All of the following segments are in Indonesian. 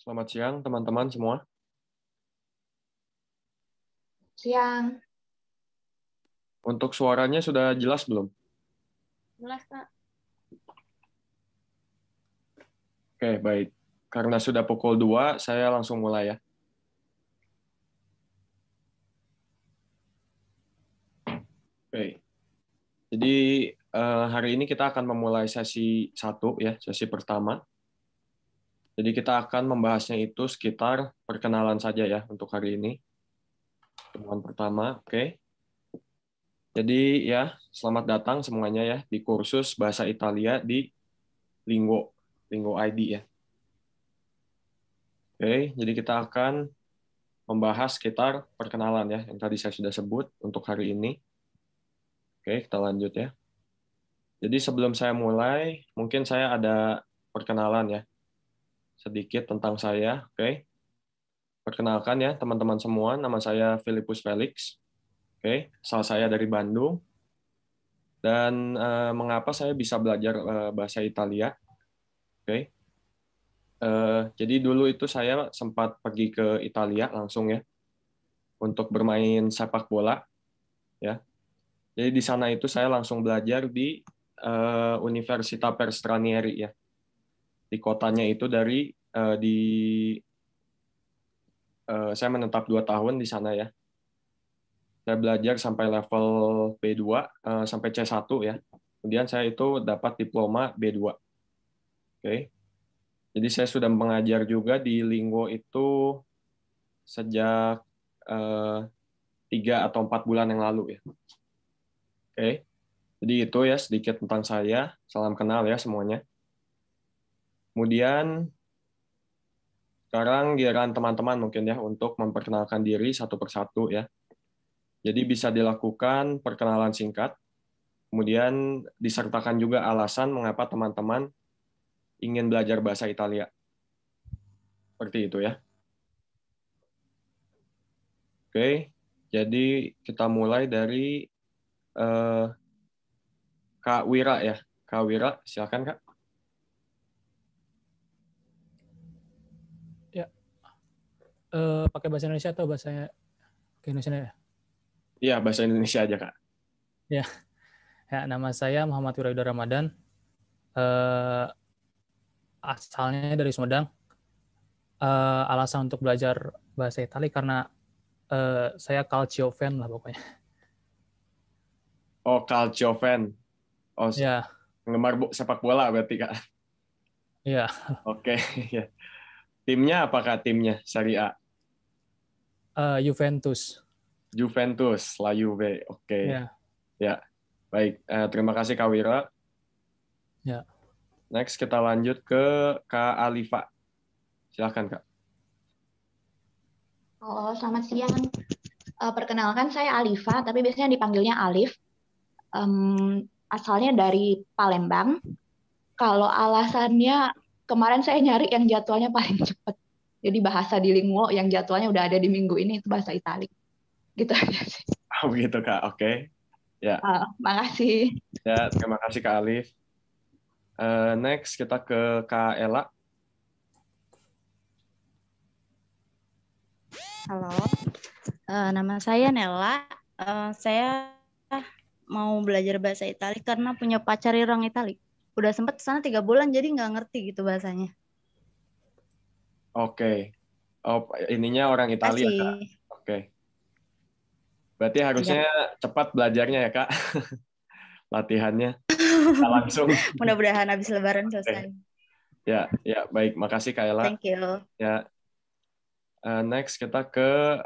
Selamat siang teman-teman semua. Siang. Untuk suaranya sudah jelas belum? Jelas, Kak. Oke, baik. Karena sudah pukul 2, saya langsung mulai ya. Oke. Jadi hari ini kita akan memulai sesi 1 ya, sesi pertama. Jadi kita akan membahasnya itu sekitar perkenalan saja ya untuk hari ini. Pertemuan pertama, oke. Jadi ya, selamat datang semuanya ya di kursus Bahasa Italia di Lingo ID ya. Oke, jadi kita akan membahas sekitar perkenalan ya, yang tadi saya sudah sebut untuk hari ini. Oke, kita lanjut ya. Jadi sebelum saya mulai, mungkin saya ada perkenalan ya, sedikit tentang saya. Oke, perkenalkan ya teman-teman semua, nama saya Filipus Felix. Oke, asal saya dari Bandung. Dan mengapa saya bisa belajar bahasa Italia? Oke, jadi dulu itu saya sempat pergi ke Italia langsung ya, untuk bermain sepak bola ya. Jadi di sana itu saya langsung belajar di Università Per Stranieri ya. Di kotanya itu saya menetap 2 tahun di sana ya. Saya belajar sampai level B2 sampai C1 ya. Kemudian saya itu dapat diploma B2. Oke. Jadi saya sudah mengajar juga di Linggo itu sejak 3 atau 4 bulan yang lalu ya. Oke. Jadi itu ya sedikit tentang saya. Salam kenal ya semuanya. Kemudian sekarang giliran teman-teman mungkin ya untuk memperkenalkan diri satu persatu ya. Jadi bisa dilakukan perkenalan singkat, kemudian disertakan juga alasan mengapa teman-teman ingin belajar bahasa Italia. Seperti itu ya. Oke, jadi kita mulai dari Kak Wira ya. Kak Wira, silakan Kak. Ya, pakai bahasa Indonesia atau bahasa Indonesia ya? Iya, bahasa Indonesia aja Kak. Ya, nama saya Muhammad Wirayuda Ramadan. Asalnya dari Sumedang. Alasan untuk belajar bahasa Italia karena saya calcio fan lah pokoknya. Oh, calcio fan. Oh, Ya, penggemar sepak bola berarti Kak. ya. Oke, ya. Timnya apa Kak timnya? Serie A. Juventus. Juventus, La Juve. Oke. Ya, Ya. Baik, terima kasih Kak Wira. ya. Next kita lanjut ke Kak Alifa. Silakan Kak. Halo, selamat siang. Perkenalkan saya Alifa, tapi biasanya dipanggilnya Alif. Asalnya dari Palembang. Kalau alasannya, kemarin saya nyari yang jadwalnya paling cepat. Jadi bahasa di Linguo yang jadwalnya udah ada di minggu ini, itu bahasa Itali. Gitu aja sih. Oh begitu Kak, oke. Ya, Makasih. ya terima kasih Kak Alif. Next kita ke Kak Ella. Halo, nama saya Nella. Saya mau belajar bahasa Itali karena punya pacar orang Itali. Udah sempet sana 3 bulan, jadi nggak ngerti gitu bahasanya. Oke. Oh, ininya orang Italia Kak. Kasih. Oke. Berarti harusnya cepat belajarnya ya Kak. Latihannya. Kita langsung. Mudah-mudahan habis Lebaran selesai. Ya, ya baik. Makasih Kak Ella. Thank you. Ya. Next kita ke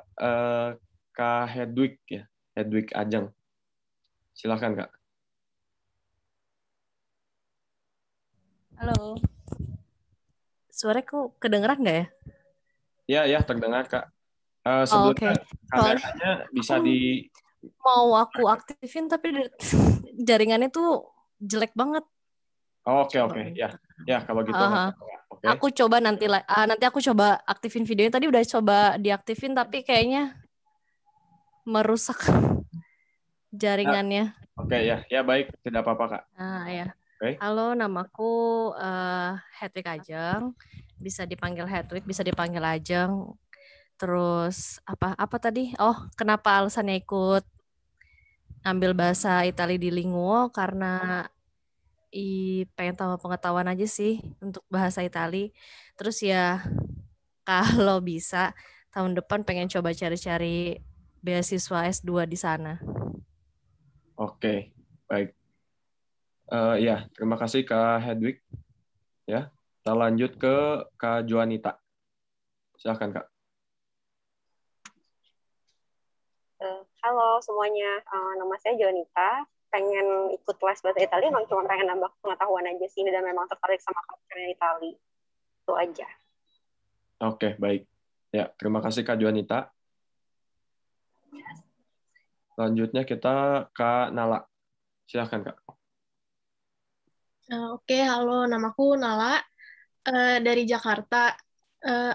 Kak Hedwig ya. Hedwig Ajeng. Silakan Kak. Halo. Suaraku kedengeran nggak ya? Ya, ya terdengar Kak. Sebelumnya kameranya bisa di mau aku aktifin tapi jaringannya tuh jelek banget. Oke. Ya. Ya, kalau gitu. Okay. Aku coba nanti aku coba aktifin videonya. Tadi udah coba diaktifin tapi kayaknya merusak jaringannya. Oke, ya. Ya baik, tidak apa-apa Kak. Ya. Oke. Oke. Halo, namaku Hedwig Ajeng. Bisa dipanggil Hedwig, bisa dipanggil Ajeng. Terus apa tadi? Oh, kenapa alasannya ikut ngambil bahasa Italia di Linguo? Karena pengen tahu pengetahuan aja sih untuk bahasa Italia. Terus ya kalau bisa tahun depan pengen coba cari-cari beasiswa S2 di sana. Oke, baik. Ya, terima kasih Kak Hedwig. Ya, kita lanjut ke Kak Juanita. Silakan Kak. Halo semuanya, nama saya Jonita. Pengen ikut les bahasa Italia, emang cuma pengen nambah pengetahuan aja sih, dan memang tertarik sama culture Italia. Itu aja. Oke, baik. Ya, terima kasih Kak Juanita. Selanjutnya kita Kak Nala. Silakan Kak. Oke, halo, namaku Nala dari Jakarta.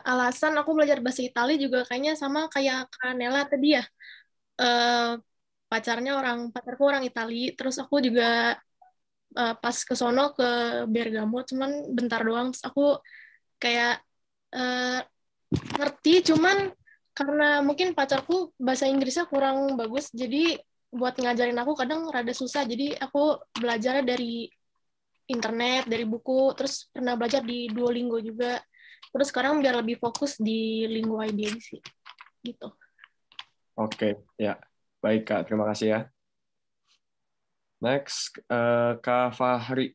Alasan aku belajar bahasa Italia juga kayaknya sama kayak Kak Nela tadi ya. Pacarku orang Italia, terus aku juga pas ke sono ke Bergamo, cuman bentar doang, terus aku kayak ngerti, cuman karena mungkin pacarku bahasa Inggrisnya kurang bagus, jadi buat ngajarin aku kadang rada susah, jadi aku belajarnya dari internet, dari buku, terus pernah belajar di Duolingo juga. Terus sekarang biar lebih fokus di Lingo ID sih. Gitu. Oke, ya. Baik Kak, terima kasih ya. Next, Kak Fahri.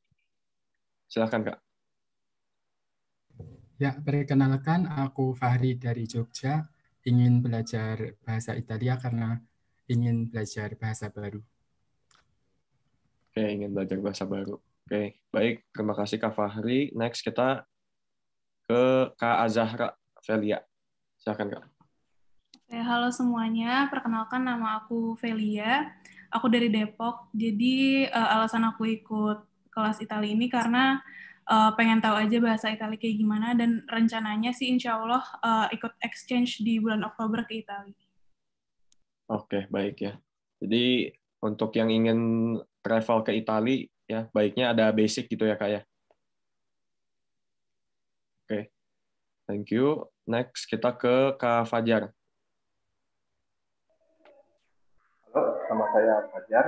Silakan Kak. Ya, perkenalkan aku Fahri dari Jogja, ingin belajar bahasa Italia karena ingin belajar bahasa baru. Oke, ingin belajar bahasa baru. Oke, baik. Terima kasih Kak Fahri. Next kita ke Kak Azahra Velia. Silakan Kak. Halo semuanya, perkenalkan nama aku Velia. Aku dari Depok. Jadi alasan aku ikut kelas Italia ini karena pengen tahu aja bahasa Italia kayak gimana, dan rencananya sih insya Allah ikut exchange di bulan Oktober ke Italia. Oke, baik ya. Jadi untuk yang ingin travel ke Italia, ya baiknya ada basic gitu ya Kak ya. Oke, thank you. Next kita ke Kak Fajar. Halo, nama saya Fajar.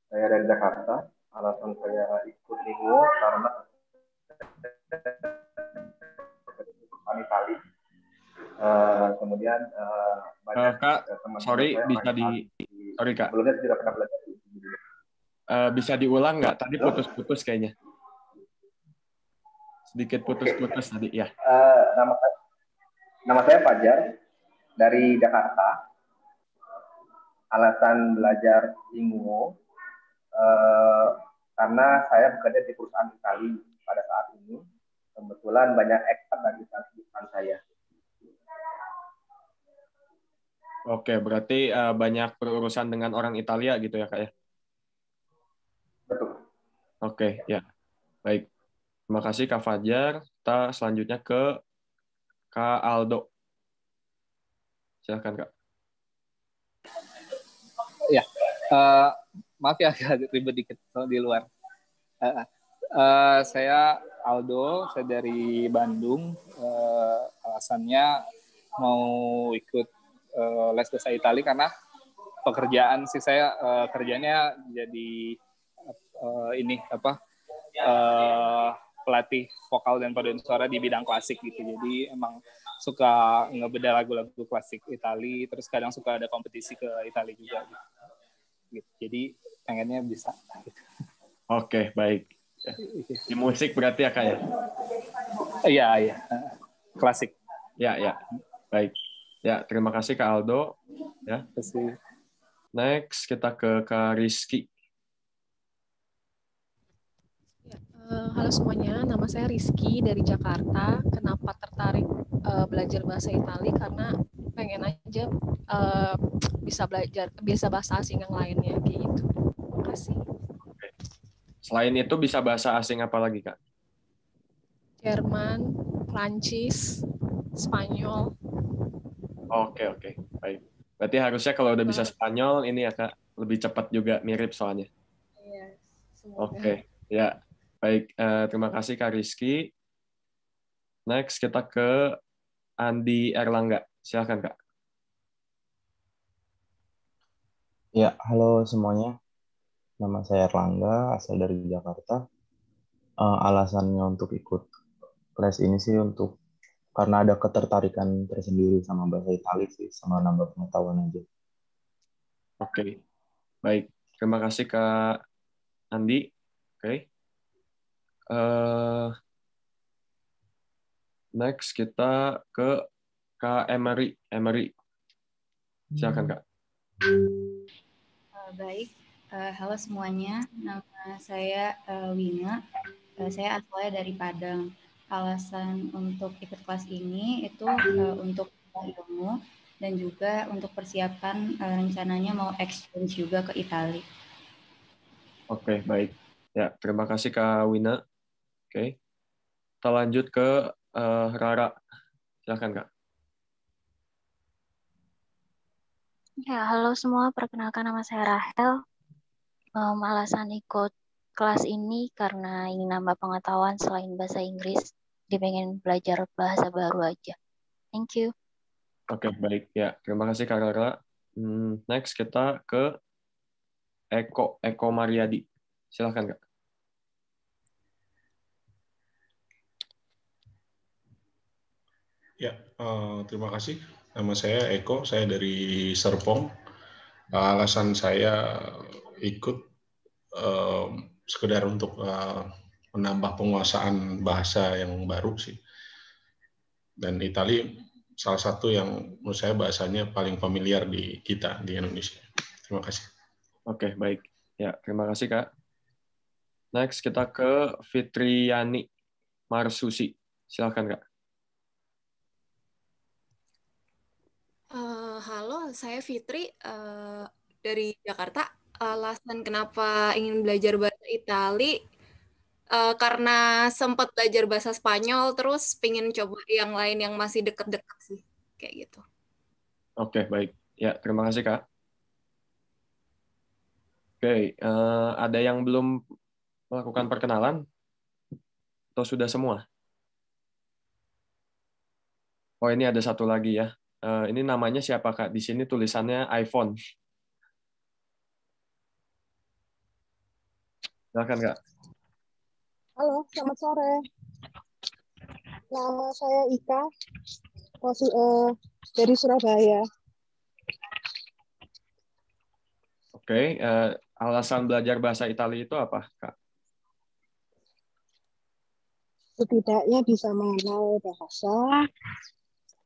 Saya dari Jakarta. Alasan saya ikut Lingo karena perusahaan Itali. Kemudian banyak Kak, teman-teman sorry, saya bisa sorry Kak. Sebelumnya sudah pernah belajar di sini. Bisa diulang nggak? Tadi putus-putus kayaknya. Sedikit putus-putus tadi ya. Nama saya Fajar dari Jakarta. Alasan belajar Lingo karena saya bekerja di perusahaan Italia pada saat ini. Kebetulan banyak ekspat dari perusahaan saya. Oke, berarti banyak berurusan dengan orang Italia gitu ya Kak ya? Betul. Oke, ya. Baik. Terima kasih Kak Fajar. Kita selanjutnya ke Kak Aldo. Silakan Kak. Ya, maaf ya agak ribet dikit di luar. Saya Aldo, saya dari Bandung. Alasannya mau ikut les bahasa Italia karena pekerjaan sih saya kerjanya jadi pelatih vokal dan paduan suara di bidang klasik gitu. Jadi emang suka ngebeda lagu-lagu klasik Italia, terus kadang suka ada kompetisi ke Italia juga gitu. Jadi pengennya bisa gitu. Oke, baik. Di musik berarti ya Kak ya? Iya. Klasik. Ya. Baik. Ya, terima kasih Kak Aldo. Ya. Terima kasih. Next kita ke Kak Rizky. Halo semuanya, nama saya Rizky dari Jakarta. Kenapa tertarik belajar bahasa Italia? Karena pengen aja bisa bahasa asing yang lainnya kayak gitu. Terima kasih. Selain itu bisa bahasa asing apa lagi Kak? Jerman, Prancis, Spanyol. Oke, baik. Berarti harusnya kalau udah bisa Spanyol ini ya Kak lebih cepat juga, mirip soalnya. Iya, semoga. Oke. Ya, baik. Terima kasih Kak Rizky. Next kita ke Andi Erlangga. Silakan Kak. Ya, halo semuanya. Nama saya Erlangga, asal dari Jakarta. Alasannya untuk ikut kelas ini sih karena ada ketertarikan tersendiri sama bahasa Italia sih, sama nambah pengetahuan aja. Oke, baik. Terima kasih Kak Andi. Oke. Next kita ke Kak Emery. Emery. Silakan Kak. Baik, halo semuanya. Nama saya Wina. Saya asalnya dari Padang. Alasan untuk ikut kelas ini itu untuk ilmu dan juga untuk persiapan rencananya mau exchange juga ke Italia. Oke, baik. Ya, terima kasih Kak Wina. Oke. Kita lanjut ke Rara. Silakan Kak. Ya, halo semua. Perkenalkan nama saya Rahel. Alasan ikut kelas ini karena ingin nambah pengetahuan selain bahasa Inggris. Dia pengen belajar bahasa baru aja. Thank you. Oke, baik. Ya, terima kasih Kak Rara. Next kita ke Eko Mariadi. Silakan Kak. Ya, terima kasih. Nama saya Eko, saya dari Serpong. Alasan saya ikut sekedar untuk menambah penguasaan bahasa yang baru sih. Dan Itali salah satu yang menurut saya bahasanya paling familiar di kita di Indonesia. Terima kasih. Oke, baik. Ya, terima kasih Kak. Next kita ke Fitriani Marsusi. Silakan Kak. Halo, saya Fitri dari Jakarta. Alasan kenapa ingin belajar bahasa Itali karena sempat belajar bahasa Spanyol, terus pengen coba yang lain yang masih deket-deket sih, kayak gitu. Oke, baik. Ya, terima kasih Kak. Oke, ada yang belum melakukan perkenalan? Atau sudah semua? Oh, ini ada satu lagi ya. Ini namanya siapa Kak? Di sini tulisannya iPhone. Silakan Kak. Halo, selamat sore. Nama saya Ika, dari Surabaya. Oke, alasan belajar bahasa Italia itu apa, Kak? Setidaknya bisa mengenal bahasa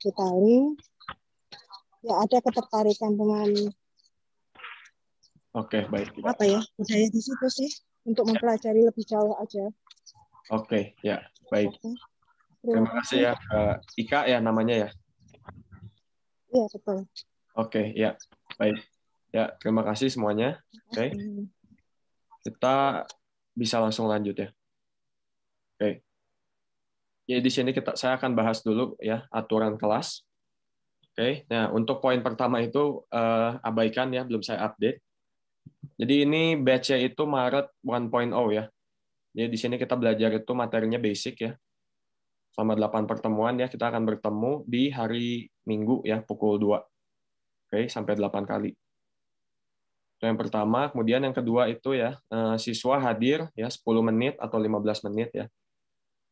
Italia. Ya, ada ketertarikan dengan baik. Apa ya, budaya di situ sih, untuk mempelajari lebih jauh aja. Oke, ya, baik. Terima kasih ya, Kak Ika ya namanya ya. Iya, betul. Oke, ya, baik. Ya, terima kasih semuanya. Oke. Kita bisa langsung lanjut ya. Oke. Ya, di sini saya akan bahas dulu ya aturan kelas. Oke. Nah, untuk poin pertama itu abaikan ya, belum saya update. Jadi ini batch-nya itu Maret 1.0 ya. Jadi di sini kita belajar itu materinya basic ya. Selama 8 pertemuan ya, kita akan bertemu di hari Minggu ya, pukul 2. Oke, sampai 8 kali. Itu yang pertama. Kemudian yang kedua itu ya, siswa hadir ya 10 menit atau 15 menit ya.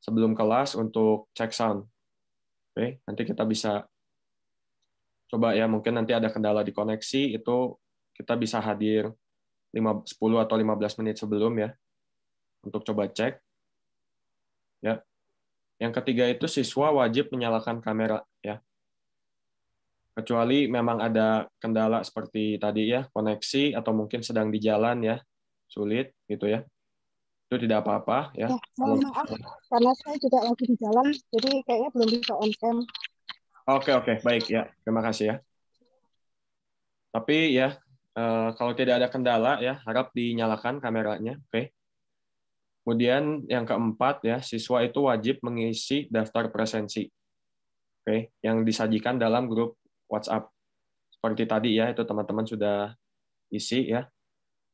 Sebelum kelas untuk cek sound. Oke, nanti kita bisa coba ya, mungkin nanti ada kendala di koneksi, itu kita bisa hadir 10 atau 15 menit sebelum ya, untuk coba cek. Ya. Yang ketiga itu siswa wajib menyalakan kamera ya. Kecuali memang ada kendala seperti tadi ya, koneksi atau mungkin sedang di jalan ya, sulit gitu ya. Itu tidak apa-apa ya. Mohon maaf, karena saya juga lagi di jalan, jadi kayaknya belum bisa on cam. Oke, baik ya. Terima kasih ya. Tapi ya, kalau tidak ada kendala ya, harap dinyalakan kameranya. Oke. Kemudian yang keempat ya, siswa itu wajib mengisi daftar presensi. Oke, yang disajikan dalam grup WhatsApp. Seperti tadi ya, itu teman-teman sudah isi ya.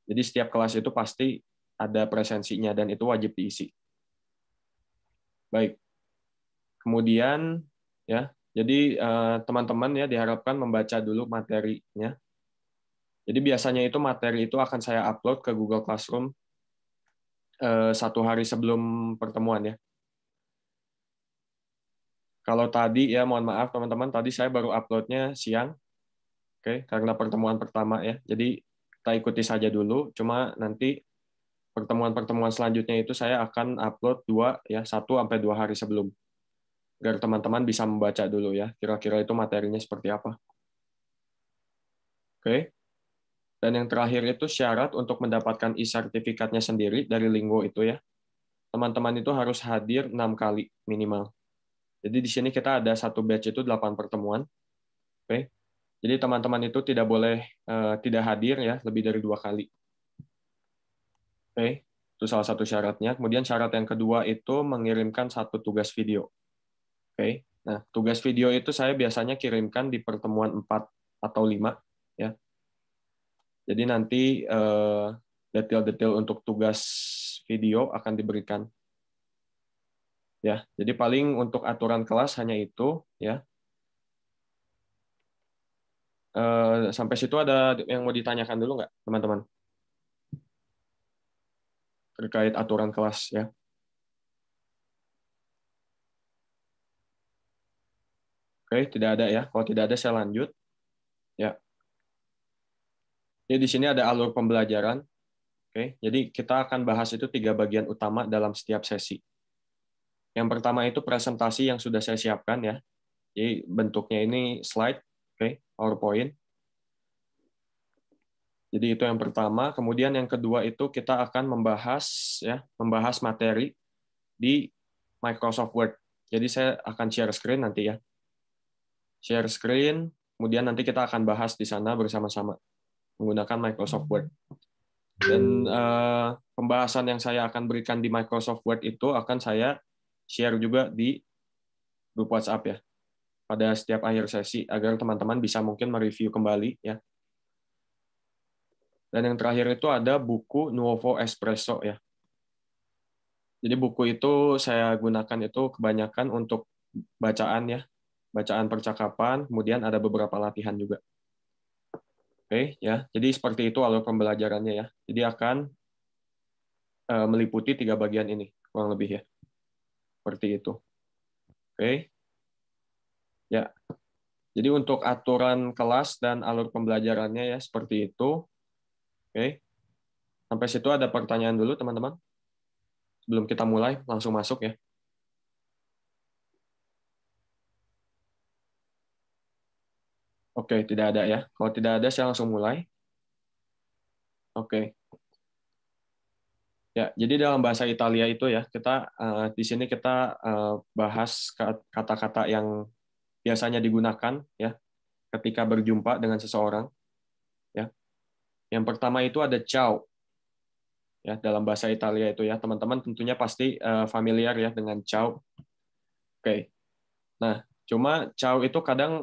Jadi setiap kelas itu pasti ada presensinya dan itu wajib diisi. Baik. Kemudian ya, jadi teman-teman ya diharapkan membaca dulu materinya. Jadi biasanya itu materi itu akan saya upload ke Google Classroom 1 hari sebelum pertemuan ya. Kalau tadi ya mohon maaf teman-teman, tadi saya baru uploadnya siang, oke, karena pertemuan pertama ya. Jadi kita ikuti saja dulu. Cuma nanti pertemuan-pertemuan selanjutnya itu saya akan upload 1-2 hari sebelum, agar teman-teman bisa membaca dulu ya. Kira-kira itu materinya seperti apa. Oke. Dan yang terakhir itu syarat untuk mendapatkan e-sertifikatnya sendiri dari Linggo itu ya. Teman-teman itu harus hadir 6 kali minimal. Jadi di sini kita ada satu batch itu 8 pertemuan. Oke. Jadi teman-teman itu tidak boleh tidak hadir ya lebih dari 2 kali. Oke, itu salah satu syaratnya. Kemudian syarat yang kedua itu mengirimkan 1 tugas video. Oke. Nah, tugas video itu saya biasanya kirimkan di pertemuan 4 atau 5 ya. Jadi nanti detail-detail untuk tugas video akan diberikan. Ya, jadi paling untuk aturan kelas hanya itu ya. Sampai situ ada yang mau ditanyakan dulu nggak, teman-teman? Terkait aturan kelas ya. Oke, tidak ada ya. Kalau tidak ada saya lanjut. Ya. Jadi di sini ada alur pembelajaran. Oke, jadi kita akan bahas itu 3 bagian utama dalam setiap sesi. Yang pertama itu presentasi yang sudah saya siapkan ya. Jadi bentuknya ini slide, oke, PowerPoint. Jadi itu yang pertama. Kemudian yang kedua itu kita akan membahas materi di Microsoft Word. Jadi saya akan share screen nanti ya. Share screen, kemudian nanti kita akan bahas di sana bersama-sama menggunakan Microsoft Word. Dan pembahasan yang saya akan berikan di Microsoft Word itu akan saya share juga di grup WhatsApp ya. Pada setiap akhir sesi agar teman-teman bisa mungkin mereview kembali ya. Dan yang terakhir itu ada buku Nuovo Espresso ya. Jadi buku itu saya gunakan itu kebanyakan untuk bacaan ya, bacaan percakapan, kemudian ada beberapa latihan juga. Oke ya, jadi seperti itu alur pembelajarannya ya. Jadi akan meliputi 3 bagian ini kurang lebih ya. Seperti itu. Oke. Ya. Jadi untuk aturan kelas dan alur pembelajarannya ya seperti itu. Oke. Sampai situ ada pertanyaan dulu teman-teman? Sebelum kita mulai, langsung masuk ya. Oke, tidak ada ya. Kalau tidak ada, saya langsung mulai. Oke. Ya, jadi dalam bahasa Italia itu ya, kita di sini kita bahas kata-kata yang biasanya digunakan ya ketika berjumpa dengan seseorang. Ya. Yang pertama itu ada ciao. Ya, dalam bahasa Italia itu ya, teman-teman tentunya pasti familiar ya dengan ciao. Oke. Nah, cuma ciao itu kadang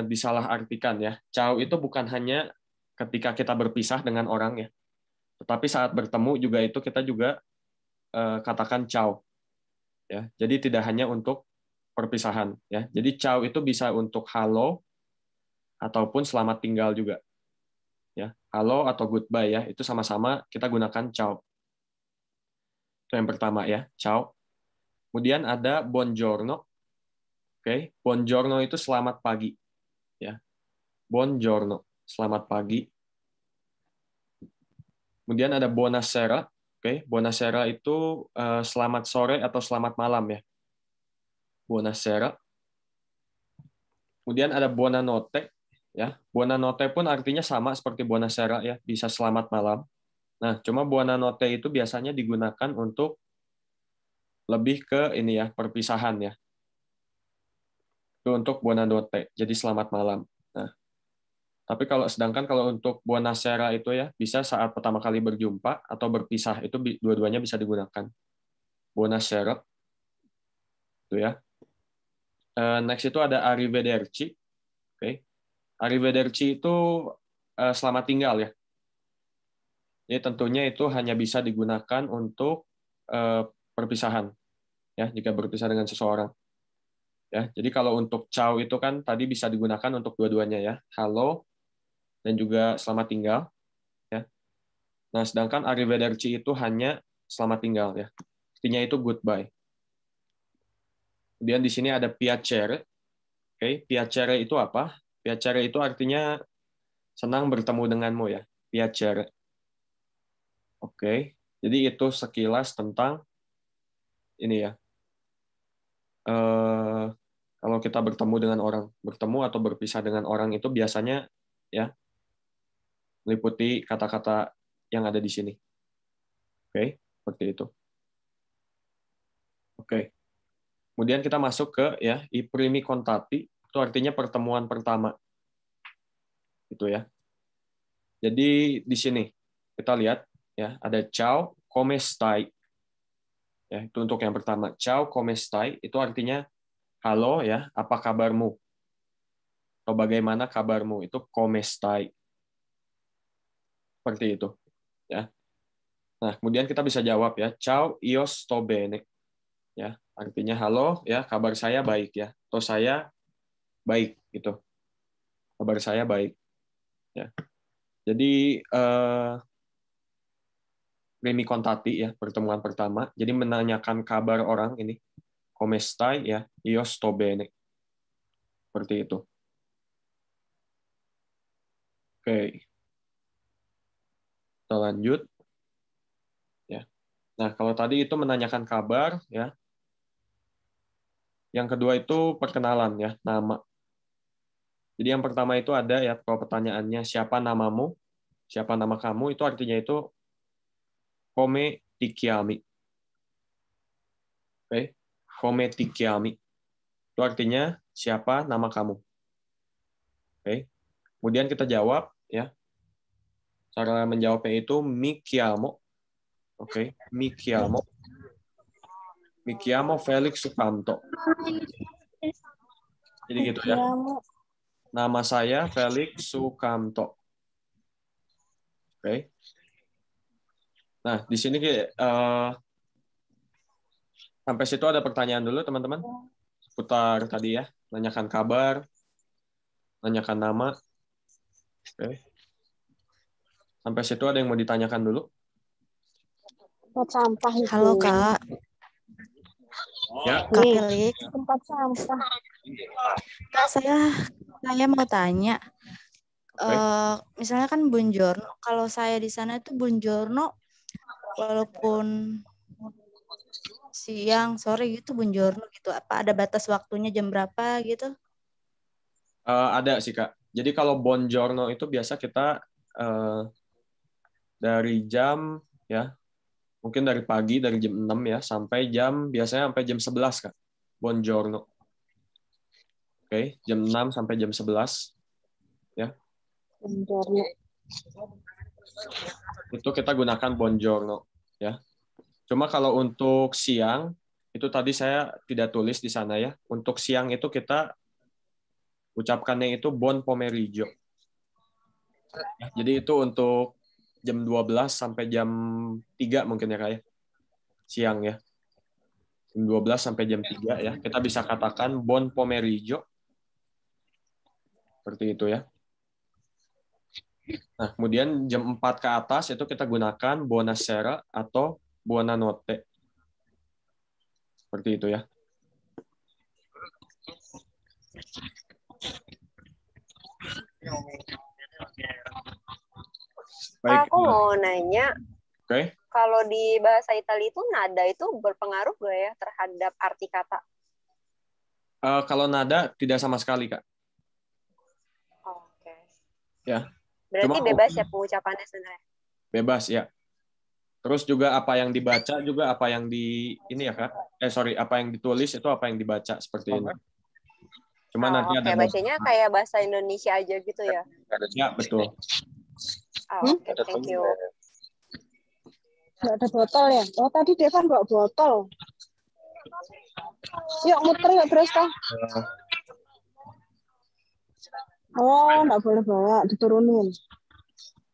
disalahartikan ya. Ciao itu bukan hanya ketika kita berpisah dengan orang ya. Tetapi saat bertemu juga itu kita juga katakan ciao. Ya, jadi tidak hanya untuk perpisahan ya. Jadi ciao itu bisa untuk halo ataupun selamat tinggal juga. Ya, halo atau goodbye ya, itu sama-sama kita gunakan ciao. Itu yang pertama ya, ciao. Kemudian ada buongiorno. Oke, buongiorno itu selamat pagi. Ya. Buongiorno, selamat pagi. Kemudian ada buonasera. Oke, buonasera itu selamat sore atau selamat malam ya. Buonasera. Kemudian ada buonanotte ya. Buonanotte pun artinya sama seperti buonasera ya, bisa selamat malam. Nah, cuma buonanotte itu biasanya digunakan untuk lebih ke ini ya, perpisahan ya. Itu untuk buonanotte, jadi selamat malam. Nah, tapi sedangkan kalau untuk buonasera itu ya bisa saat pertama kali berjumpa atau berpisah, itu dua-duanya bisa digunakan. Buonasera. Itu ya. Next itu ada arrivederci. Oke. Arrivederci itu selamat tinggal ya. Jadi tentunya itu hanya bisa digunakan untuk perpisahan, ya, jika berpisah dengan seseorang. Ya, jadi kalau untuk ciao itu kan tadi bisa digunakan untuk dua-duanya ya, halo dan juga selamat tinggal. Ya. Nah, sedangkan arrivederci itu hanya selamat tinggal ya. Artinya itu goodbye. Kemudian di sini ada piacere. Oke, piacere itu apa? Piacere itu artinya senang bertemu denganmu ya. Piacere. Oke, jadi itu sekilas tentang ini ya. Kalau kita bertemu dengan orang, bertemu atau berpisah dengan orang itu biasanya ya meliputi kata-kata yang ada di sini. Oke, seperti itu. Oke. Kemudian kita masuk ke ya i primi contatti, itu artinya pertemuan pertama. Gitu ya. Jadi di sini kita lihat ya ada ciao, come stai. Ya, itu untuk yang pertama. Ciao, come stai itu artinya halo ya, apa kabarmu? Atau bagaimana kabarmu? Itu come stai. Seperti itu, ya. Nah, kemudian kita bisa jawab ya, ciao, io sto bene. Ya, artinya halo ya, kabar saya baik ya. Atau saya baik gitu. Kabar saya baik. Ya. Jadi primi contatti ya, pertemuan pertama. Jadi menanyakan kabar orang ini. Come stai ya, io sto bene. Seperti itu. Oke. Kita lanjut. Ya. Nah, kalau tadi itu menanyakan kabar ya. Yang kedua itu perkenalan ya, nama. Jadi yang pertama itu ada ya, kalau pertanyaannya siapa namamu? Siapa nama kamu? Itu artinya itu come ti chiami. Oke, come ti chiami. Itu artinya siapa nama kamu. Oke. Kemudian kita jawab ya. Cara menjawabnya itu mi chiamo. Oke, mi chiamo. Mi chiamo Felix Sukamto. Jadi gitu ya. Nama saya Felix Sukamto. Oke. Nah, di sini sampai situ ada pertanyaan dulu, teman-teman. Seputar tadi ya, nanyakan kabar, nanyakan nama. Oke. Sampai situ ada yang mau ditanyakan dulu? Tempat sampah itu. Halo, Kak. Ya. Kak Felix. Tempat sampah. Kak, saya mau tanya. Misalnya kan buongiorno, kalau saya di sana itu buongiorno walaupun siang, sore gitu buongiorno gitu. Apa ada batas waktunya jam berapa gitu? Ada sih, Kak. Jadi kalau buongiorno itu biasa kita dari jam ya, mungkin dari pagi dari jam 6 ya sampai biasanya sampai jam 11, Kak. Buongiorno. Oke, jam 6 sampai jam 11 ya. Buongiorno. Itu kita gunakan buongiorno ya. Cuma kalau untuk siang itu tadi saya tidak tulis di sana ya. Untuk siang itu kita ucapkannya itu buon pomeriggio. Ya, jadi itu untuk jam 12 sampai jam 3 mungkin ya, Kak ya. Siang ya. Jam 12 sampai jam 3 ya. Kita bisa katakan buon pomeriggio. Seperti itu ya. Nah, kemudian jam 4 ke atas itu kita gunakan buonasera atau buonanotte. Seperti itu ya. Baik. Aku mau nanya, Oke. Kalau di bahasa Italia itu nada itu berpengaruh gak ya terhadap arti kata? Kalau nada tidak sama sekali, Kak. Oke. Ya. Berarti bebas ya pengucapannya sebenarnya? Bebas ya. Terus juga apa yang dibaca juga apa yang ini ya, Kak. Apa yang ditulis itu apa yang dibaca seperti ini. Cuma nanti ada bacanya kayak bahasa Indonesia aja gitu ya? Ya, betul. Oke, thank you. Nggak ada botol ya? Oh, tadi Devan bawa botol. Yuk, muter yuk, terus toh. Oh, nggak boleh bawa, diturunin.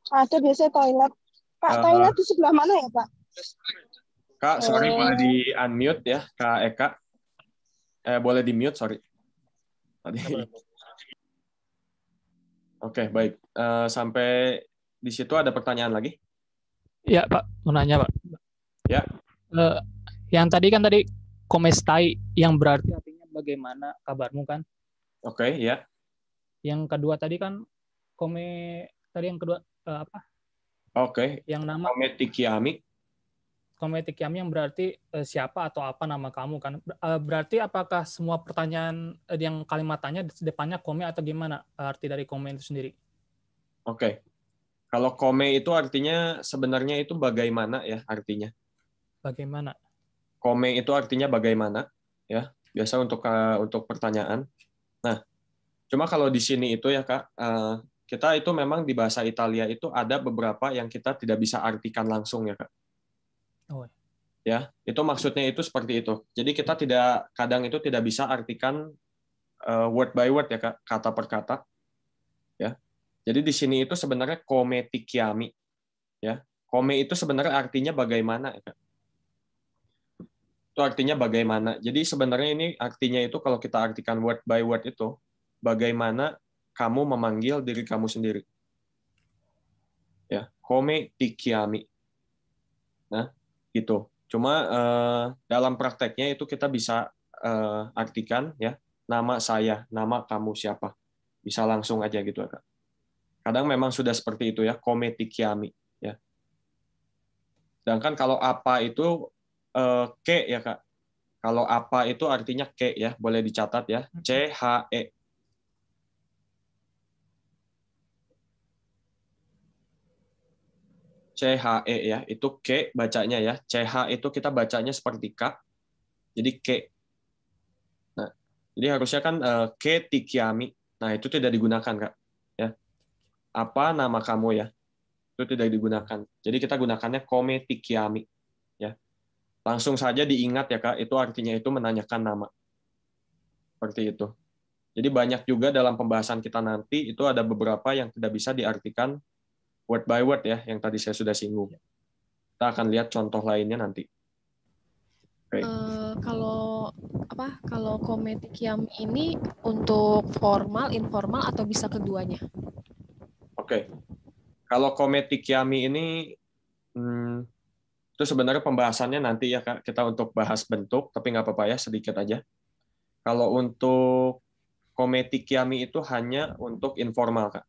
Ada biasanya toilet. Pak, toilet di sebelah mana ya, Pak? Kak, sorry, boleh di-unmute ya, Kak Eka. Boleh di-mute, sorry. Tadi. Oke, baik. Sampai di situ ada pertanyaan lagi? Ya, Pak. Mau nanya, Pak. Ya. Yang tadi kan komestai, yang berarti artinya bagaimana kabarmu kan? Oke, ya. Yang kedua tadi kan yang kedua apa? Oke. Yang nama Kometikiami. Kometikiami yang berarti siapa atau apa nama kamu kan? Berarti apakah semua pertanyaan yang kalimat tanya depannya kome atau gimana arti dari kome itu sendiri? Oke. Kalau kome itu artinya sebenarnya itu bagaimana ya artinya? Bagaimana? Kome itu artinya bagaimana ya? Biasa untuk pertanyaan. Nah, cuma kalau di sini itu ya Kak, kita itu memang di bahasa Italia itu ada beberapa yang kita tidak bisa artikan langsung ya Kak. Oh. Ya, itu maksudnya itu seperti itu. Jadi kita kadang itu tidak bisa artikan word by word ya Kak, kata per kata. Ya. Jadi di sini itu sebenarnya kometikiami. Ya. Kome itu sebenarnya artinya bagaimana ya Kak. Itu artinya bagaimana. Jadi sebenarnya ini artinya itu kalau kita artikan word by word itu bagaimana kamu memanggil diri kamu sendiri. Ya, kometikiami. Nah, gitu. Cuma dalam prakteknya itu kita bisa artikan ya nama saya, nama kamu siapa. Bisa langsung aja gitu Kak. Kadang memang sudah seperti itu ya, kometikiami ya. Sedangkan kalau apa itu ke ya Kak. Kalau apa itu artinya ke ya, boleh dicatat ya. CHE. CHE ya, itu ke bacanya ya. CH itu kita bacanya seperti K. Jadi ke. Nah, jadi harusnya kan ke tikiami. Nah, itu tidak digunakan, Kak. Ya. Apa nama kamu ya? Itu tidak digunakan. Jadi kita gunakannya kome tikiami. Ya. Langsung saja diingat ya, Kak, itu artinya itu menanyakan nama. Seperti itu. Jadi banyak juga dalam pembahasan kita nanti itu ada beberapa yang tidak bisa diartikan word by word ya, yang tadi saya sudah singgung. Kita akan lihat contoh lainnya nanti. Okay. Kalau kometikiami ini untuk formal, informal atau bisa keduanya? Oke. Kalau kometikiami ini itu sebenarnya pembahasannya nanti ya Kak, kita untuk bahas bentuk, tapi nggak apa-apa ya, sedikit aja. Kalau untuk kometikiami itu hanya untuk informal Kak.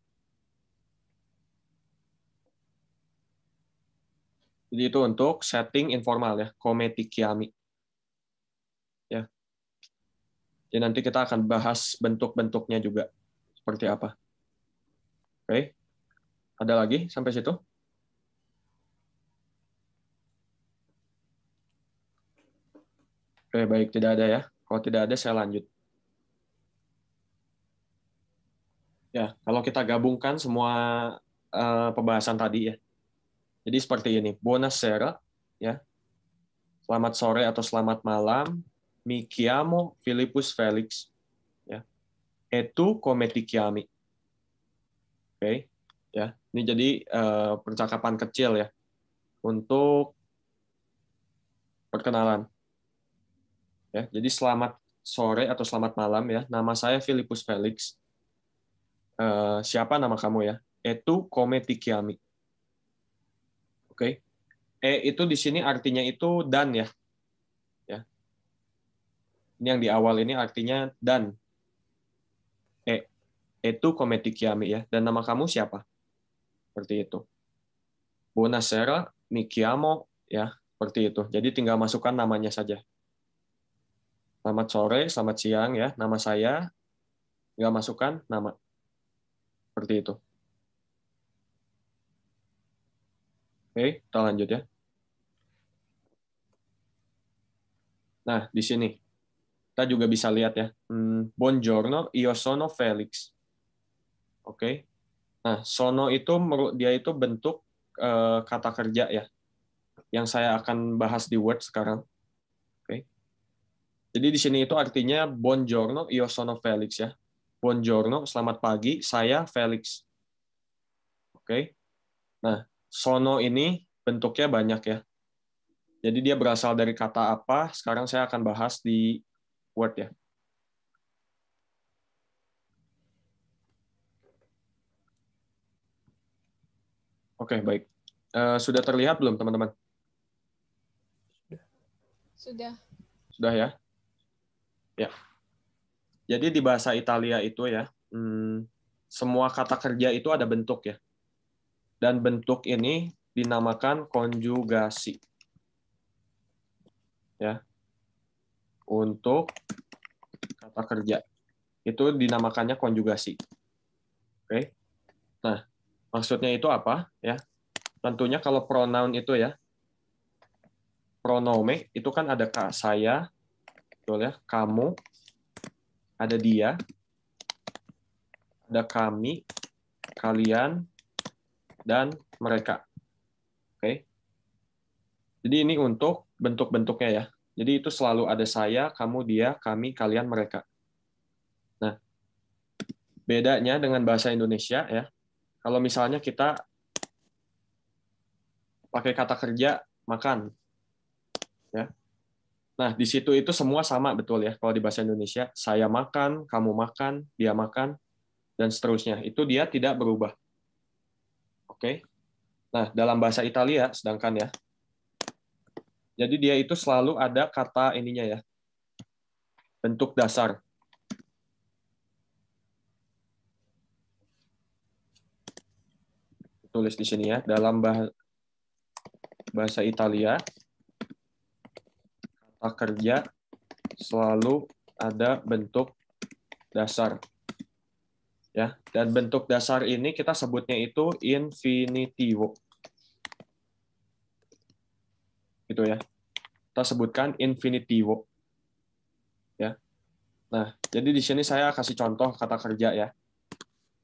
Jadi itu untuk setting informal ya, kometikiami. Ya. Jadi nanti kita akan bahas bentuk-bentuknya juga seperti apa. Oke. Ada lagi sampai situ? Oke, baik, tidak ada ya. Kalau tidak ada saya lanjut. Ya, kalau kita gabungkan semua pembahasan tadi ya. Jadi seperti ini, buonasera ya. Selamat sore atau selamat malam. Mi chiamo Philippus Felix ya. E tu come ti chiami? Oke, ya. Ini jadi percakapan kecil ya untuk perkenalan. Ya, jadi selamat sore atau selamat malam ya. Nama saya Philippus Felix. Siapa nama kamu ya? E tu come ti chiami? Oke. Itu di sini artinya itu dan ya. Ya. Ini yang di awal ini artinya dan. Itu come ti chiami ya. Dan nama kamu siapa? Seperti itu. Buonasera, mi chiamo ya, seperti itu. Jadi tinggal masukkan namanya saja. Selamat sore, selamat siang ya. Nama saya tinggal masukkan nama. Seperti itu. Oke, kita lanjut ya. Nah, di sini kita juga bisa lihat ya. Buongiorno, io sono Felix. Oke. Nah, sono itu dia itu bentuk kata kerja ya. Yang saya akan bahas di Word sekarang. Oke. Jadi di sini itu artinya buongiorno, io sono Felix ya. Buongiorno, selamat pagi, saya Felix. Oke. Nah, sono ini bentuknya banyak ya. Jadi dia berasal dari kata apa? Sekarang saya akan bahas di Word ya. Oke, baik. Sudah terlihat belum, teman-teman? Sudah. Sudah ya? Ya. Jadi di bahasa Italia itu ya, semua kata kerja itu ada bentuk ya. Dan bentuk ini dinamakan konjugasi. Ya. Untuk kata kerja. Itu dinamakannya konjugasi. Oke. Nah, maksudnya itu apa ya? Tentunya kalau pronoun itu ya, pronome itu kan ada saya, betul ya, kamu, ada dia, ada kami, kalian, dan mereka. Oke. Jadi ini untuk bentuk-bentuknya ya. Jadi itu selalu ada saya, kamu, dia, kami, kalian, mereka. Nah, bedanya dengan bahasa Indonesia ya, kalau misalnya kita pakai kata kerja makan, ya. Nah, di situ itu semua sama betul ya. Kalau di bahasa Indonesia, saya makan, kamu makan, dia makan, dan seterusnya. Itu dia tidak berubah. Oke. Nah, dalam bahasa Italia, sedangkan ya, jadi dia itu selalu ada kata ininya ya, bentuk dasar. Tulis di sini ya, dalam bahasa Italia, kata kerja selalu ada bentuk dasar. Ya, dan bentuk dasar ini kita sebutnya itu infinitivo. Gitu ya. Kita sebutkan infinitivo. Ya. Nah, jadi di sini saya kasih contoh kata kerja ya.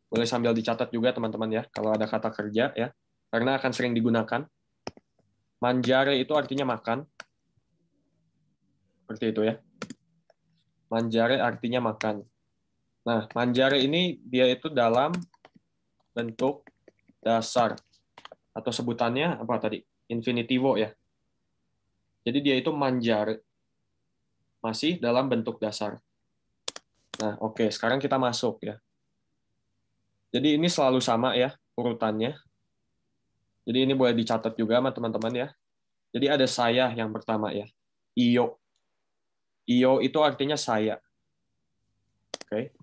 Boleh sambil dicatat juga teman-teman ya, kalau ada kata kerja ya, karena akan sering digunakan. Mangiare itu artinya makan. Seperti itu ya. Mangiare artinya makan. Nah, mangiare ini dia itu dalam bentuk dasar. Atau sebutannya apa tadi? Infinitivo ya. Jadi dia itu mangiare. Masih dalam bentuk dasar. Nah, oke, sekarang kita masuk ya. Jadi ini selalu sama ya urutannya. Jadi ini boleh dicatat juga sama teman-teman ya. Jadi ada saya yang pertama ya. Io. Io itu artinya saya. Oke.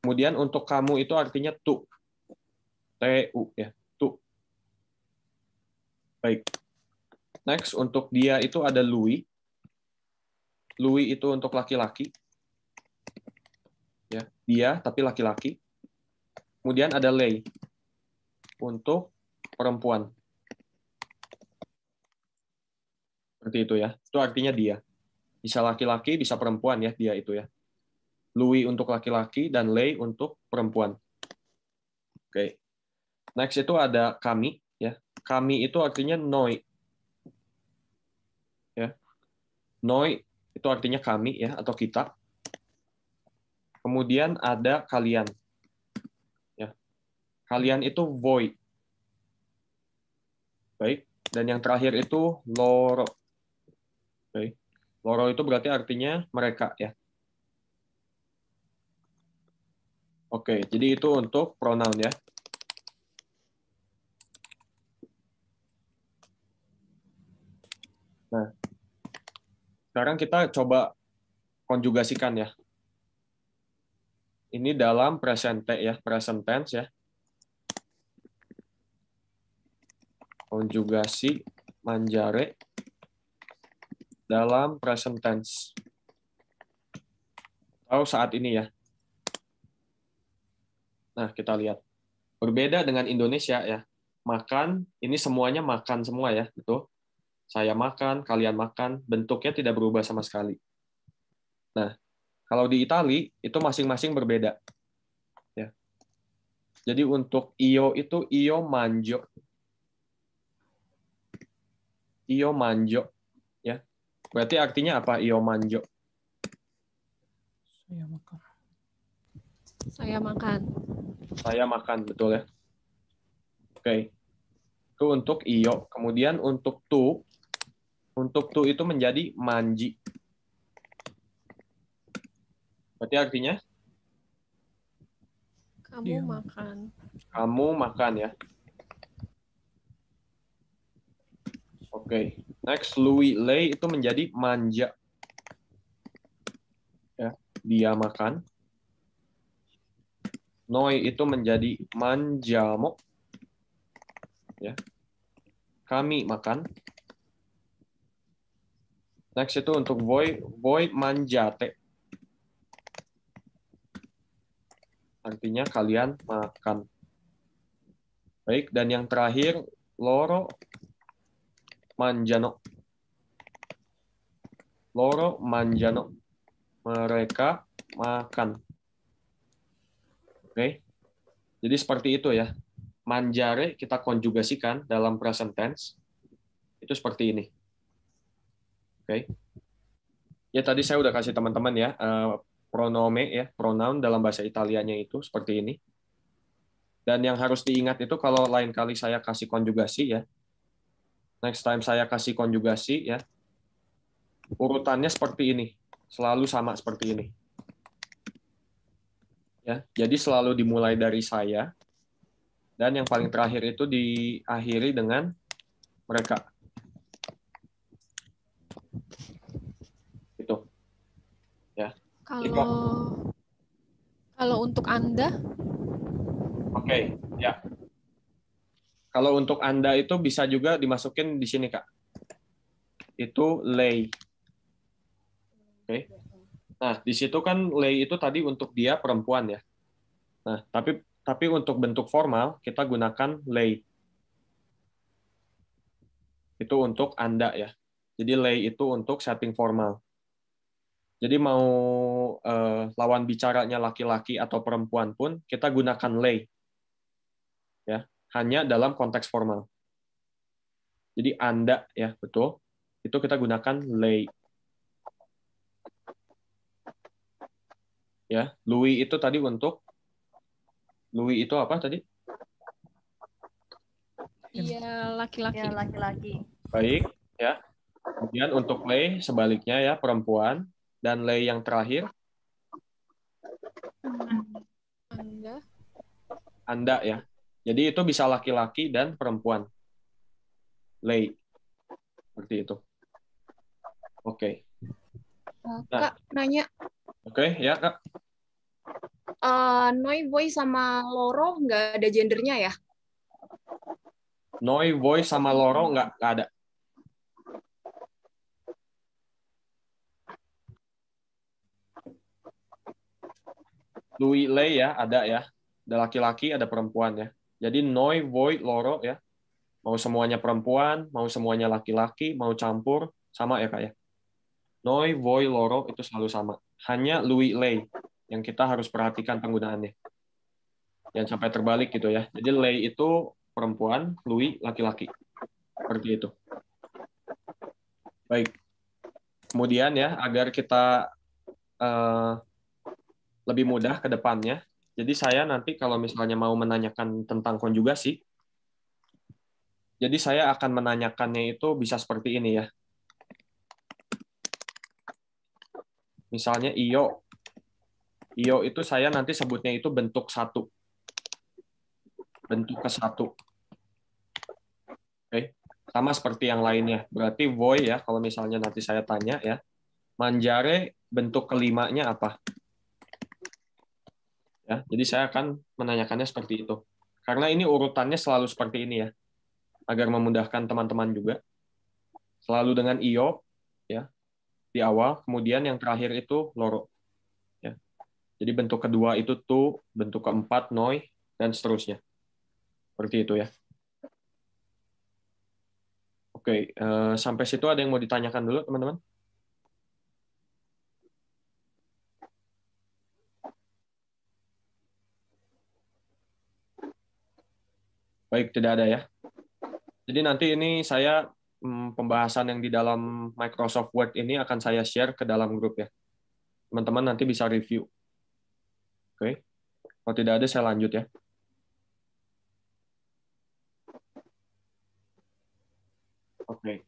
Kemudian untuk kamu itu artinya tu. Tu ya. Tu. Baik. Next untuk dia itu ada lui. Lui itu untuk laki-laki. Ya, dia tapi laki-laki. Kemudian ada lei untuk perempuan. Seperti itu ya. Itu artinya dia. Bisa laki-laki, bisa perempuan ya, dia itu ya. Lui untuk laki-laki dan lei untuk perempuan. Oke. Next itu ada kami ya. Kami itu artinya noi. Ya. Noi itu artinya kami ya atau kita. Kemudian ada kalian. Ya. Kalian itu voi. Baik, dan yang terakhir itu loro. Oke. Loro itu berarti artinya mereka ya. Oke, jadi itu untuk pronoun ya. Nah, sekarang kita coba konjugasikan ya. Ini dalam present ya, present tense ya. Konjugasi mangiare dalam present tense. Atau saat ini ya. Nah, kita lihat. Berbeda dengan Indonesia ya. Makan, ini semuanya makan semua ya, betul? Saya makan, kalian makan, bentuknya tidak berubah sama sekali. Nah, kalau di Itali itu masing-masing berbeda. Ya. Jadi untuk io itu io mangio. Io mangio ya. Berarti artinya apa io mangio? Saya makan. Saya makan. Saya makan, betul ya. Oke. Itu untuk iyo. Kemudian untuk tu itu menjadi manji. Berarti artinya? Kamu makan. Kamu makan ya. Oke. Next, Louis Lei itu menjadi manja. Ya, dia makan. Noi itu menjadi manjamo. Ya. Kami makan. Next itu untuk voi manjate. Artinya kalian makan. Baik, dan yang terakhir loro manjano. Loro manjano. Mereka makan. Oke. Jadi seperti itu ya. Manjare kita konjugasikan dalam present tense. Itu seperti ini. Oke. Ya tadi saya udah kasih teman-teman ya pronome ya, pronoun dalam bahasa Italianya itu seperti ini. Dan yang harus diingat itu kalau lain kali saya kasih konjugasi ya. Next time saya kasih konjugasi ya. Urutannya seperti ini. Selalu sama seperti ini. Ya, jadi selalu dimulai dari saya dan yang paling terakhir itu diakhiri dengan mereka. Itu. Ya. Kalau untuk Anda? Oke, ya. Kalau untuk Anda itu bisa juga dimasukin di sini, Kak. Itu lei. Oke. Nah, di situ kan lei itu tadi untuk dia perempuan ya. Nah, tapi untuk bentuk formal kita gunakan lei. Itu untuk Anda ya. Jadi lei itu untuk setting formal. Jadi mau lawan bicaranya laki-laki atau perempuan pun kita gunakan lei. Ya, hanya dalam konteks formal. Jadi Anda ya, betul. Itu kita gunakan lei. Ya, Louis itu tadi untuk Louis itu apa tadi? Iya, laki-laki. Ya, laki-laki. Baik, ya. Kemudian untuk lei sebaliknya ya, perempuan, dan lei yang terakhir Anda ya. Jadi itu bisa laki-laki dan perempuan. Lei. Seperti itu. Oke. Nah, Kak, nanya. Oke, ya Kak. Noi, voi, sama loro nggak ada gendernya ya? Noi, voi, sama loro nggak ada. Louis Lei ya, ada ya. Ada laki-laki, ada perempuan ya. Jadi noi, voi, loro ya. Mau semuanya perempuan, mau semuanya laki-laki, mau campur, sama ya Kak ya. Noi, voi, loro itu selalu sama. Hanya Louis Lei yang kita harus perhatikan penggunaannya. Jangan sampai terbalik gitu ya. Jadi Lei itu perempuan, Louis laki-laki. Seperti itu. Baik. Kemudian ya, agar kita lebih mudah ke depannya. Jadi saya nanti kalau misalnya mau menanyakan tentang konjugasi, jadi saya akan menanyakannya itu bisa seperti ini ya. Misalnya iyo. Iyo itu saya nanti sebutnya itu bentuk satu. Bentuk ke satu. Oke. Sama seperti yang lainnya. Berarti voi ya, kalau misalnya nanti saya tanya ya. Manjare bentuk kelimanya apa? Ya, jadi saya akan menanyakannya seperti itu. Karena ini urutannya selalu seperti ini ya. Agar memudahkan teman-teman juga. Selalu dengan iyo ya di awal, kemudian yang terakhir itu loro. Ya. Jadi bentuk kedua itu tu, bentuk keempat noi, dan seterusnya. Seperti itu ya. Oke, sampai situ ada yang mau ditanyakan dulu, teman-teman? Baik, tidak ada ya. Jadi nanti ini saya pembahasan yang di dalam Microsoft Word ini akan saya share ke dalam grup ya. Teman-teman nanti bisa review. Oke. Kalau tidak ada saya lanjut ya. Oke.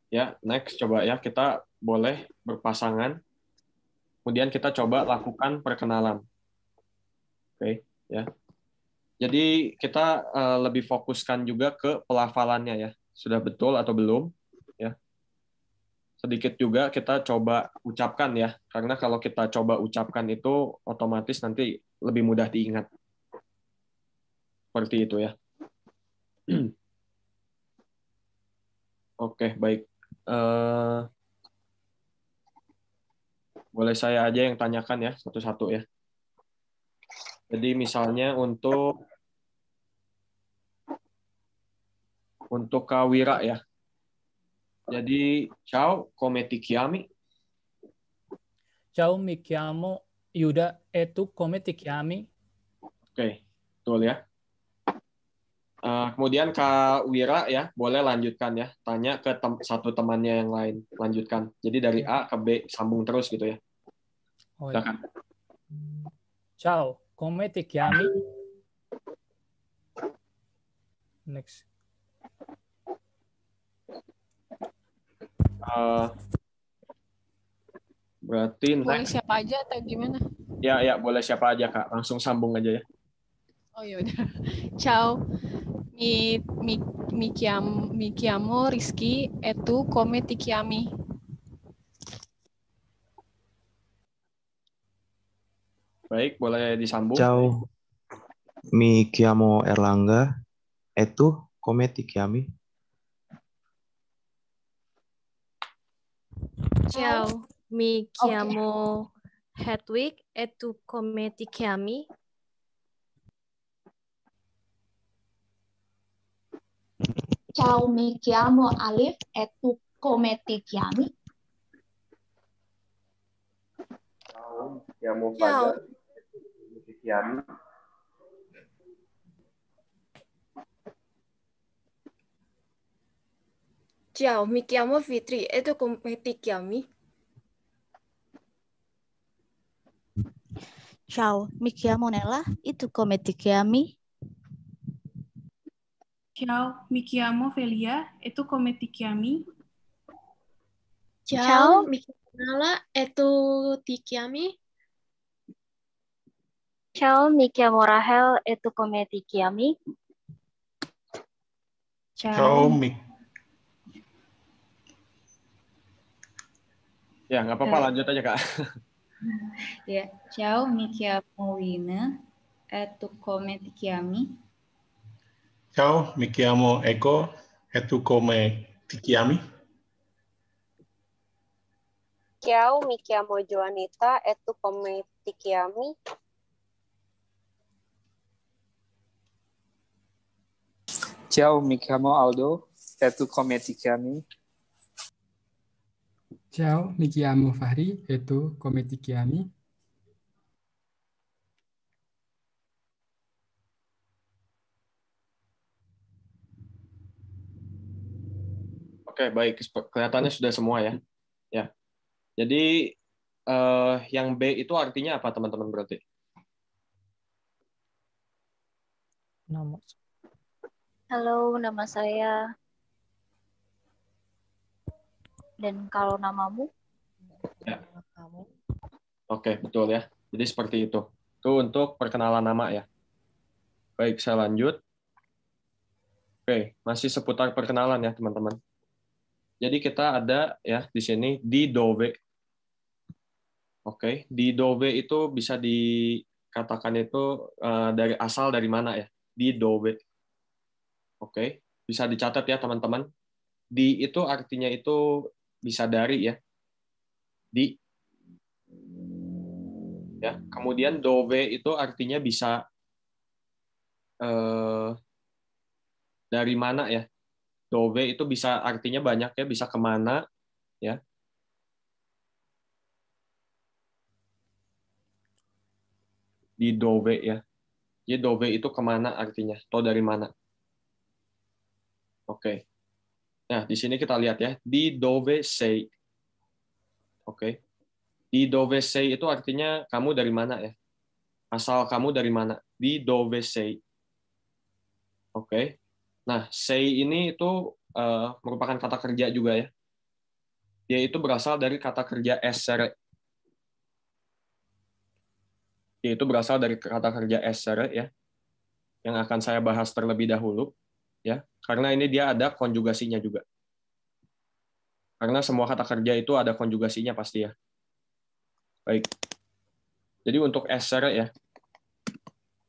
Ya, next coba ya, kita boleh berpasangan. Kemudian kita coba lakukan perkenalan. Oke, ya. Jadi kita lebih fokuskan juga ke pelafalannya ya. Sudah betul atau belum? Ya. Sedikit juga kita coba ucapkan ya. Karena kalau kita coba ucapkan itu otomatis nanti lebih mudah diingat. Seperti itu ya. Oke, baik. Boleh saya aja yang tanyakan ya, satu-satu ya. Jadi misalnya untuk Kak Wira ya. Jadi, ciao, come ti chiami? Ciao, mi chiamo Yuda, e tu come ti chiami? Oke, betul ya. Kemudian Kak Wira ya, boleh lanjutkan ya. Tanya ke satu temannya yang lain. Lanjutkan. Jadi dari A ke B, sambung terus gitu ya. Oh, Silakan. Ciao, come ti chiami? Next. Berarti Boleh next. siapa aja atau gimana? Ya, boleh siapa aja Kak. Langsung sambung aja ya. Oh ya udah. Ciao. Mi chiamo Rizky e tu come ti chiami? Baik, boleh disambung. Ciao, mi chiamo Erlangga, e tu come ti chiami? Ciao, mi chiamo Hedwig e tu come ti chiami? Ciao, mi chiamo Alif e tu come ti chiami? Ciao, mi chiamo Ciao. Fajar. Come ti chiami? Ciao, mi chiamo Fitri e tu come ti chiami? Ciao, mi chiamo Nella, e tu come ti chiami? Ciao, mi chiamo Felia, e tu come ti chiami? Ciao, mi chiamo Nala e tu ti chiami? Ciao, mi chiamo Rahel, e tu come ti chiami? Ciao, Ya, nggak apa-apa, lanjut aja Kak. Ya, ciao, mi chiamo Wina, e tu come ti chiami? Ciao, mi chiamo Eko, e tu come ti chiami? Ciao, mi chiamo Joanita e tu come ti chiami? Ciao, mi chiamo Aldo, e tu come ti chiami? Ciao, mi chiamo Fahri, e tu come ti chiami? Oke, baik. Kelihatannya sudah semua ya. Ya. Jadi yang B itu artinya apa teman-teman berarti? Nama. Halo, nama saya. Dan kalau namamu? Ya. Oke, betul ya. Jadi seperti itu. Itu untuk perkenalan nama ya. Baik, saya lanjut. Oke, masih seputar perkenalan ya teman-teman. Jadi kita ada ya di sini di dove. Oke, di dove itu bisa dikatakan itu dari asal dari mana ya? Di dove. Oke, bisa dicatat ya teman-teman. Di itu artinya itu bisa dari ya. Di. Ya, kemudian dove itu artinya bisa dari mana ya? Dove itu bisa artinya banyak ya, bisa kemana ya. Di dove ya. Jadi dove itu kemana artinya? Atau dari mana? Oke. Nah, di sini kita lihat ya. Di dove sei. Oke. Di dove sei itu artinya kamu dari mana ya? Asal kamu dari mana? Di dove sei. Oke. Nah, sei ini itu merupakan kata kerja juga ya. Dia itu berasal dari kata kerja essere. Dia itu berasal dari kata kerja essere ya, yang akan saya bahas terlebih dahulu ya, karena ini dia ada konjugasinya juga. Karena semua kata kerja itu ada konjugasinya pasti ya. Baik. Jadi untuk essere ya.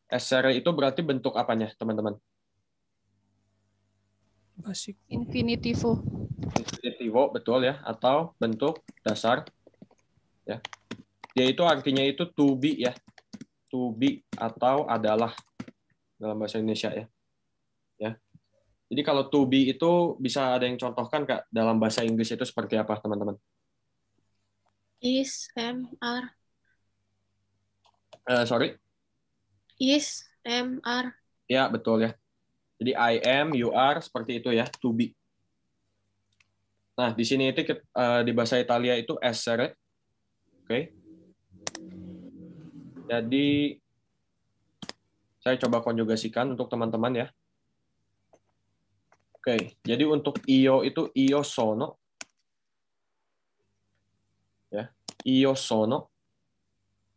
Essere itu berarti bentuk apanya, teman-teman? Basic. Infinitivo. Infinitivo, betul ya, atau bentuk dasar ya. Dia itu artinya itu to be ya. To be atau adalah dalam bahasa Indonesia ya. Ya. Jadi kalau to be itu bisa ada yang contohkan Kak dalam bahasa Inggris itu seperti apa, teman-teman? Is, am, are. Sorry? Is, am, are. Ya, betul ya. Jadi I am, you are, seperti itu ya, to be. Nah, di sini itu di bahasa Italia itu essere. Oke. Jadi saya coba konjugasikan untuk teman-teman ya. Oke, jadi untuk io itu io sono. Ya, io sono.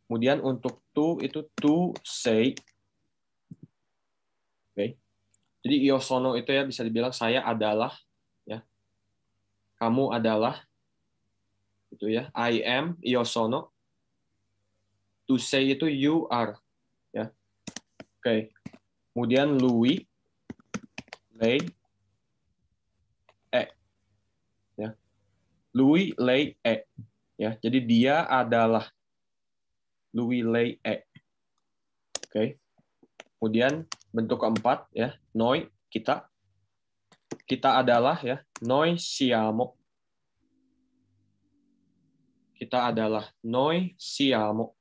Kemudian untuk to itu to say. Oke. Jadi io sono itu ya bisa dibilang saya adalah ya. Kamu adalah itu ya. I am, io sono. To say itu you are ya. Oke. Kemudian lui, lei, ya. Lui, lei, ya. Jadi dia adalah lui, lei, Oke. Kemudian bentuk keempat ya, noi, kita. Kita adalah ya, noi siamo. Kita adalah noi siamo.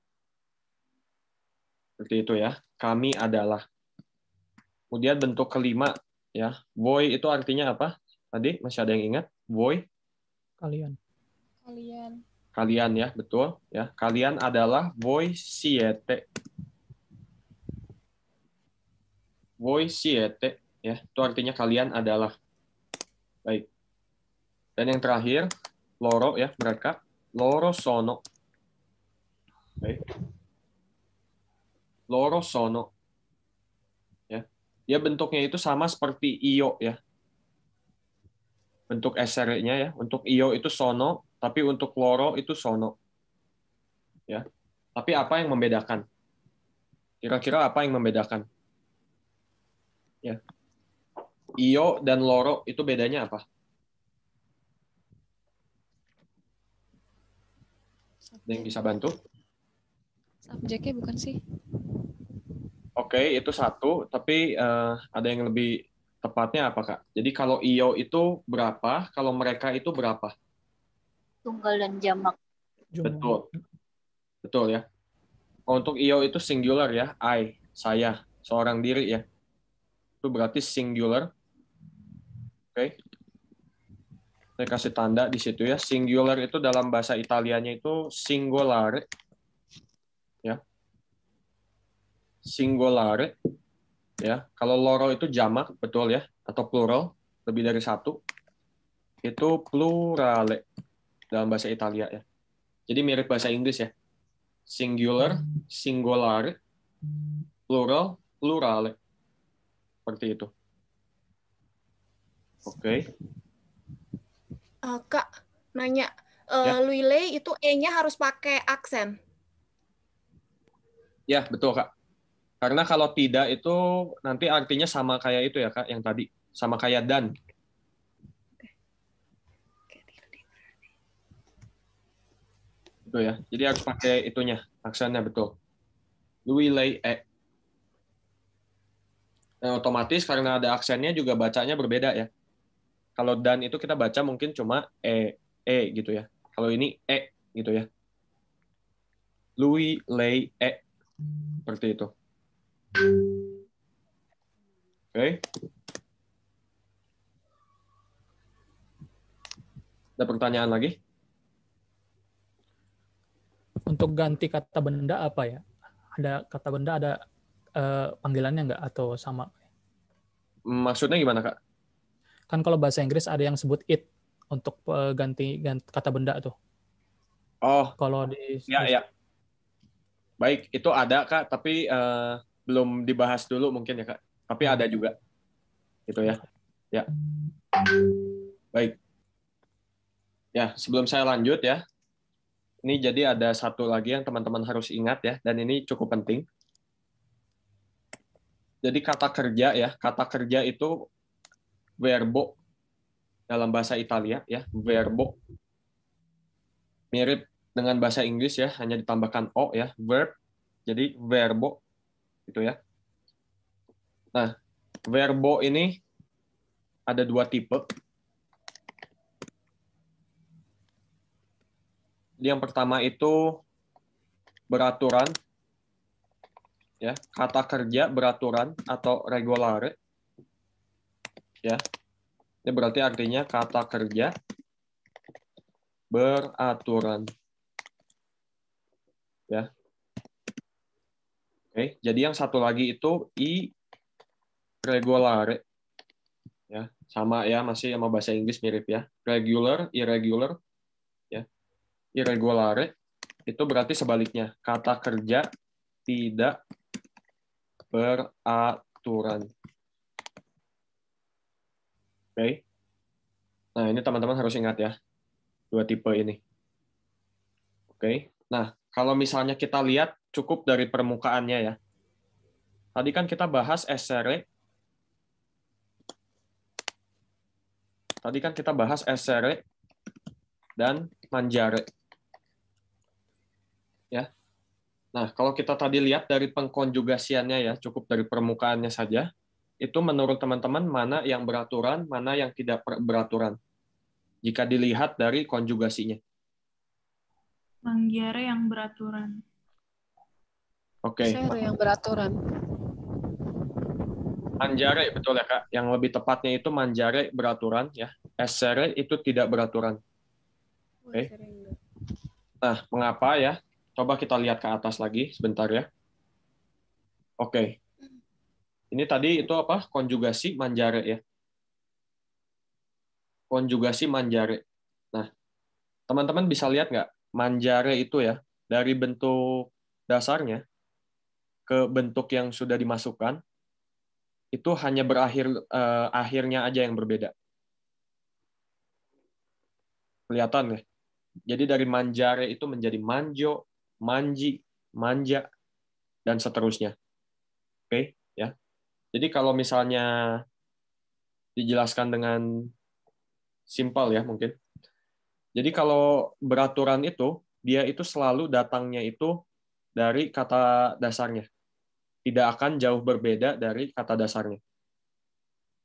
Seperti itu ya. Kami adalah. Kemudian bentuk kelima ya, voi itu artinya apa? Tadi masih ada yang ingat? Voi? Kalian. Kalian ya, betul ya. Kalian adalah voi siete. Voi siete ya, itu artinya kalian adalah. Baik. Dan yang terakhir, loro ya, mereka. Loro sono. Baik. Loro sono. Ya. Dia bentuknya itu sama seperti io ya. Bentuk essere-nya ya. Untuk io itu sono, tapi untuk loro itu sono. Ya. Tapi apa yang membedakan? Kira-kira apa yang membedakan? Ya. Io dan loro itu bedanya apa? Ada yang bisa bantu? Subjeknya bukan sih? Oke, itu satu. Tapi ada yang lebih tepatnya apa, Kak? Jadi kalau io itu berapa, kalau mereka itu berapa? Tunggal dan jamak. Betul. Betul ya. Kalau untuk io itu singular ya, I, saya, seorang diri ya. Itu berarti singular. Oke. Saya kasih tanda di situ ya. Singular itu dalam bahasa Italianya itu singolare. Ya. Singolare. Ya. Kalau loro itu jamak, betul ya, atau plural, lebih dari satu. Itu plurale dalam bahasa Italia ya. Jadi mirip bahasa Inggris ya. Singular, singolare, plural, plurale. Seperti itu. Oke. Kak, nanya, Ya. Luile itu E-nya harus pakai aksen. Ya, betul, Kak. Karena kalau tidak itu nanti artinya sama kayak itu ya, Kak, yang tadi. Sama kayak dan. Itu ya. Jadi harus pakai itunya, aksennya betul. Luile E. Nah, otomatis karena ada aksennya juga bacanya berbeda ya. Kalau dan itu kita baca mungkin cuma gitu ya. Kalau ini gitu ya. Lui, lei, seperti itu. Oke. Ada pertanyaan lagi? Untuk ganti kata benda apa ya? Ada kata benda, ada panggilannya nggak atau sama? Maksudnya gimana, Kak? Kan kalau bahasa Inggris ada yang sebut it untuk ganti kata benda tuh. Oh, kalau di ya. Baik, itu ada, Kak, tapi belum dibahas dulu mungkin ya, Kak. Tapi ada juga. Gitu ya. Ya. Baik. Ya, sebelum saya lanjut ya. Ini jadi ada satu lagi yang teman-teman harus ingat ya, dan ini cukup penting. Jadi kata kerja ya, kata kerja itu verbo dalam bahasa Italia ya, verbo. Mirip dengan bahasa Inggris ya, hanya ditambahkan o ya, verb. Jadi verbo gitu ya. Nah, verbo ini ada dua tipe. Yang pertama itu beraturan ya, kata kerja beraturan atau regolare ya. Ini berarti artinya kata kerja beraturan ya. Oke, jadi yang satu lagi itu irregolare ya, sama ya, masih sama bahasa Inggris mirip ya. Regular, irregular ya. Irregolare itu berarti sebaliknya, kata kerja tidak beraturan. Oke. Nah, ini teman-teman harus ingat ya, dua tipe ini. Oke. Nah, kalau misalnya kita lihat cukup dari permukaannya ya. Tadi kan kita bahas essere. Dan mangiare. Ya. Nah, kalau kita tadi lihat dari pengkonjugasiannya ya, cukup dari permukaannya saja, itu menurut teman-teman mana yang beraturan, mana yang tidak beraturan? Jika dilihat dari konjugasinya. Mangiare yang beraturan. Oke. Essere yang beraturan. Mangiare, betul ya, Kak. Yang lebih tepatnya itu mangiare beraturan ya. Essere itu tidak beraturan. Oke. Nah, mengapa ya? Coba kita lihat ke atas lagi sebentar ya. Oke. Ini tadi itu apa? Konjugasi mangiare ya. Konjugasi mangiare. Nah, teman-teman bisa lihat nggak? Mangiare itu ya, dari bentuk dasarnya ke bentuk yang sudah dimasukkan, itu hanya akhirnya aja yang berbeda. Kelihatan ya? Jadi dari mangiare itu menjadi manjo, manji, manja, dan seterusnya. Oke, ya. Jadi kalau misalnya dijelaskan dengan simpel ya mungkin. Jadi kalau beraturan itu, dia itu selalu datangnya itu dari kata dasarnya. Tidak akan jauh berbeda dari kata dasarnya.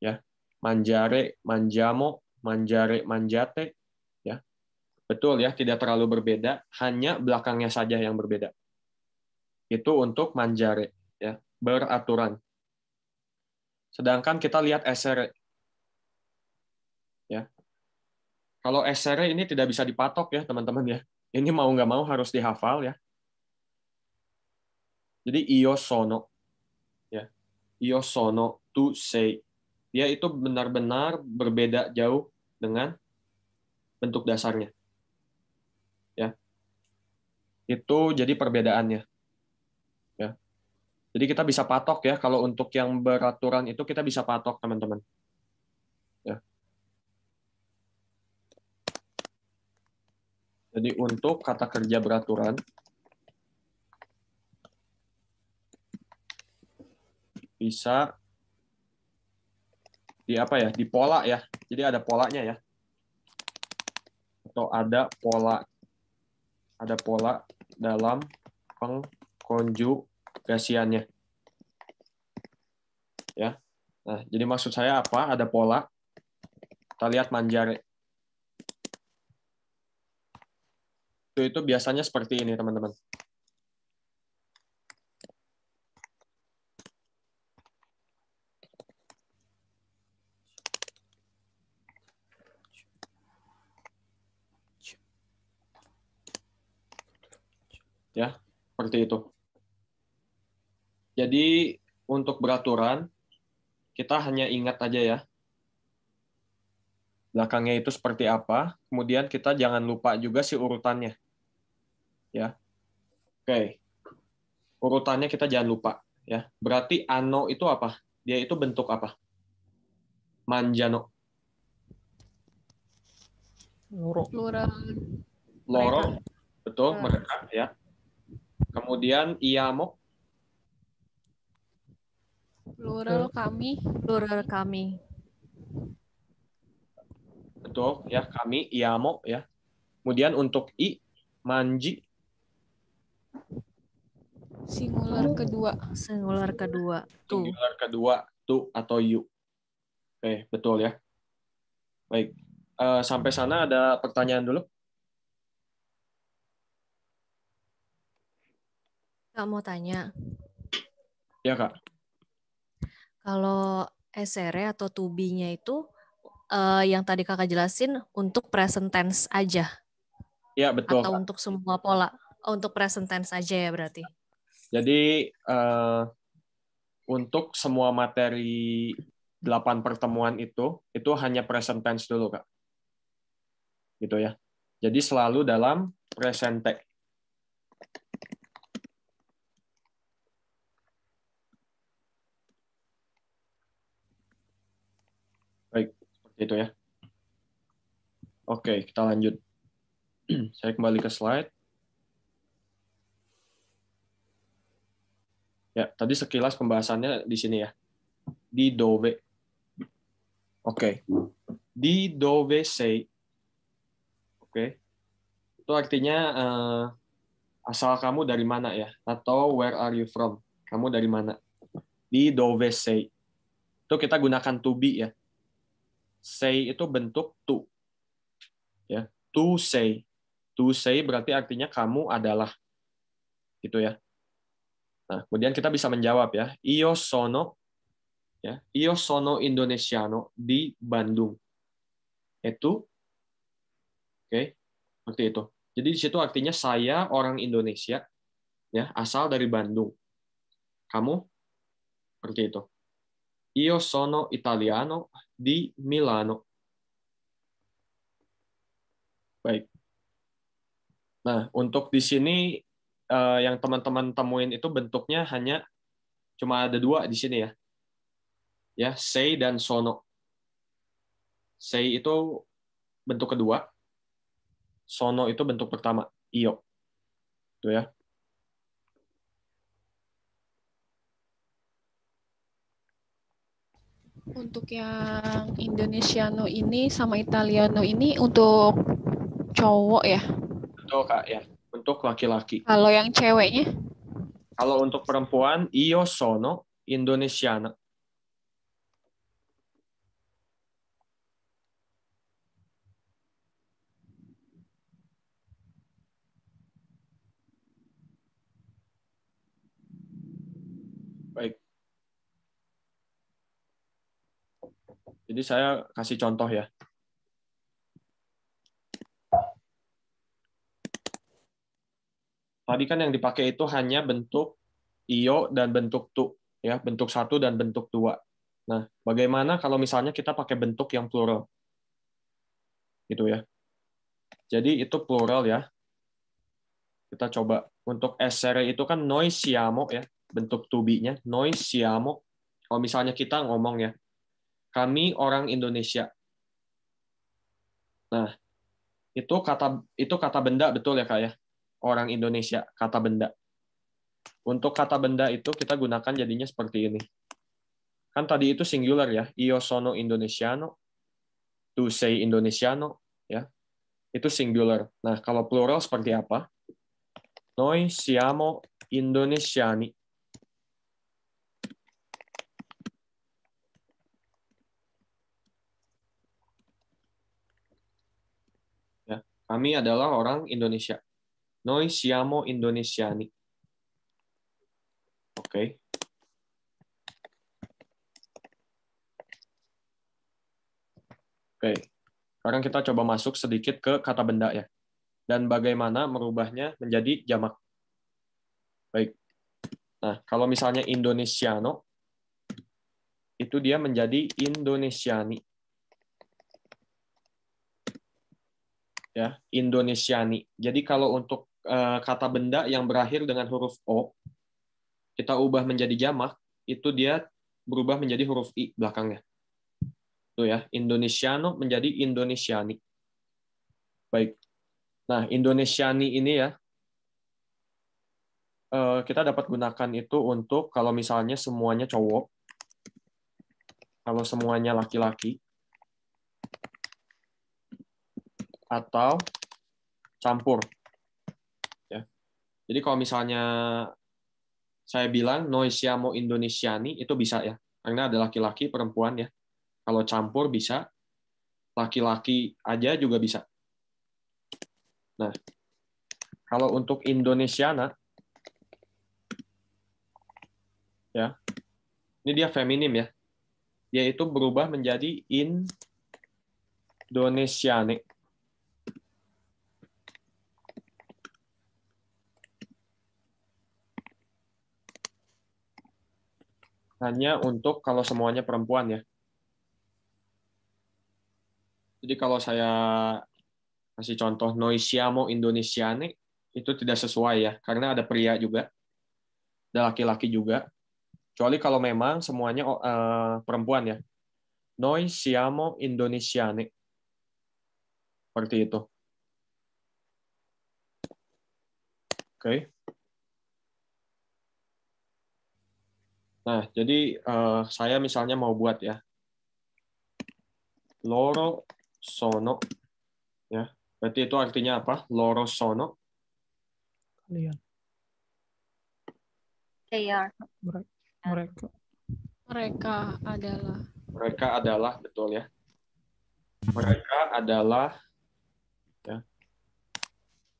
Ya. Mangiare, mangiamo, mangiare, mangiate, ya. Betul ya, tidak terlalu berbeda, hanya belakangnya saja yang berbeda. Itu untuk mangiare, ya, beraturan. Sedangkan kita lihat essere. Ya. Kalau essere ini tidak bisa dipatok ya, teman-teman ya. Ini mau nggak mau harus dihafal ya. Jadi io sono. Ya. Io sono, tu sei. Dia itu benar-benar berbeda jauh dengan bentuk dasarnya. Ya. Itu jadi perbedaannya. Ya. Jadi kita bisa patok ya, kalau untuk yang beraturan itu kita bisa patok, teman-teman. Ya. Jadi untuk kata kerja beraturan, bisa di apa ya? Di pola ya. Jadi ada polanya ya. Atau ada pola dalam pengkonjugasiannya. Ya. Nah, jadi maksud saya apa? Ada pola. Kita lihat mangiare. Itu biasanya seperti ini, teman-teman. Ya, seperti itu. Jadi untuk beraturan kita hanya ingat aja ya. Belakangnya itu seperti apa. Kemudian kita jangan lupa juga si urutannya. Ya. Oke. Urutannya kita jangan lupa. Ya. Berarti ano itu apa? Dia itu bentuk apa? Manjano. Plural. Loro. Betul, mereka. Ya. Kemudian iamo. Plural kami. Plural kami. Betul, ya, kami, iamo, ya. Kemudian untuk i, manji. Singular kedua. Singular kedua. Tu. Singular kedua, tu atau you. Oke, betul ya. Baik. Sampai sana ada pertanyaan dulu? Kak mau tanya. Ya, Kak. Kalau SR atau to be-nya itu yang tadi kakak jelasin untuk present tense aja? Ya, betul. Atau Kak. untuk semua pola? Oh, untuk present tense aja ya berarti? Jadi, untuk semua materi 8 pertemuan itu hanya present tense dulu, Kak. Gitu ya. Jadi selalu dalam presente. Baik, seperti itu ya. Oke, kita lanjut. Saya kembali ke slide. Ya, tadi sekilas pembahasannya di sini ya. Di dove. Oke. Di dove sei. Oke. Itu artinya asal kamu dari mana ya? Atau where are you from? Kamu dari mana? Di dove sei. Itu kita gunakan to be ya. Sei itu bentuk to. Ya, to say. To say berarti artinya kamu adalah. Gitu ya. Nah, kemudian kita bisa menjawab ya. Io sono Indonesiano di Bandung. Itu oke, seperti itu. Jadi di situ artinya saya orang Indonesia ya, asal dari Bandung. Kamu seperti itu. Io sono italiano di Milano. Baik. Nah, untuk di sini yang teman-teman temuin itu bentuknya hanya cuma ada 2 di sini ya. Ya, sei dan sono. Sei itu bentuk kedua. Sono itu bentuk pertama, io. Itu ya. Untuk yang Indonesiano ini sama Italiano ini untuk cowok ya? Betul, Kak, ya. Untuk laki-laki. Kalau yang ceweknya? Kalau untuk perempuan, io sono Indonesiana. Baik. Jadi saya kasih contoh ya. Tadi kan yang dipakai itu hanya bentuk io dan bentuk tu, ya, bentuk 1 dan bentuk 2. Nah, bagaimana kalau misalnya kita pakai bentuk yang plural? Gitu ya. Jadi itu plural ya. Kita coba untuk essere itu kan noi siamo ya, bentuk to be-nya, noi siamo. Kalau misalnya kita ngomong ya, kami orang Indonesia. Nah, itu kata benda betul ya, Kak ya? Orang Indonesia, kata benda. Untuk kata benda itu kita gunakan jadinya seperti ini. Kan tadi itu singular ya, io sono Indonesiano, tu sei Indonesiano, ya. Itu singular. Nah, kalau plural seperti apa? Noi siamo Indonesiani. Ya, kami adalah orang Indonesia. Noi siamo Indonesiani. Oke. Oke. Sekarang kita coba masuk sedikit ke kata benda ya. Dan bagaimana merubahnya menjadi jamak. Baik. Nah, kalau misalnya Indonesiano, itu dia menjadi Indonesiani. Ya, Indonesiani. Jadi kalau untuk kata benda yang berakhir dengan huruf O, kita ubah menjadi jamak, itu dia berubah menjadi huruf I belakangnya. Tuh ya, Indonesiano menjadi Indonesiani. Baik. Nah, Indonesiani ini ya, kita dapat gunakan itu untuk kalau misalnya semuanya cowok, kalau semuanya laki-laki, atau campur. Ya. Jadi kalau misalnya saya bilang noi siamo Indonesiani, itu bisa ya, karena ada laki-laki, perempuan ya. Kalau campur bisa, laki-laki aja juga bisa. Nah, kalau untuk Indonesiana, ya, ini dia feminim ya, yaitu berubah menjadi Indonesiane. Hanya untuk kalau semuanya perempuan ya. Jadi kalau saya kasih contoh noi siamo Indonesiane, itu tidak sesuai ya, karena ada pria juga, ada laki-laki juga. Kecuali kalau memang semuanya perempuan ya. Noi siamo Indonesiane. Seperti itu. Oke. Nah, jadi saya misalnya mau buat ya. Loro sono. Ya. Berarti itu artinya apa? Loro sono. Kalian. Mereka. Mereka adalah. Mereka adalah, betul ya. Mereka adalah, ya.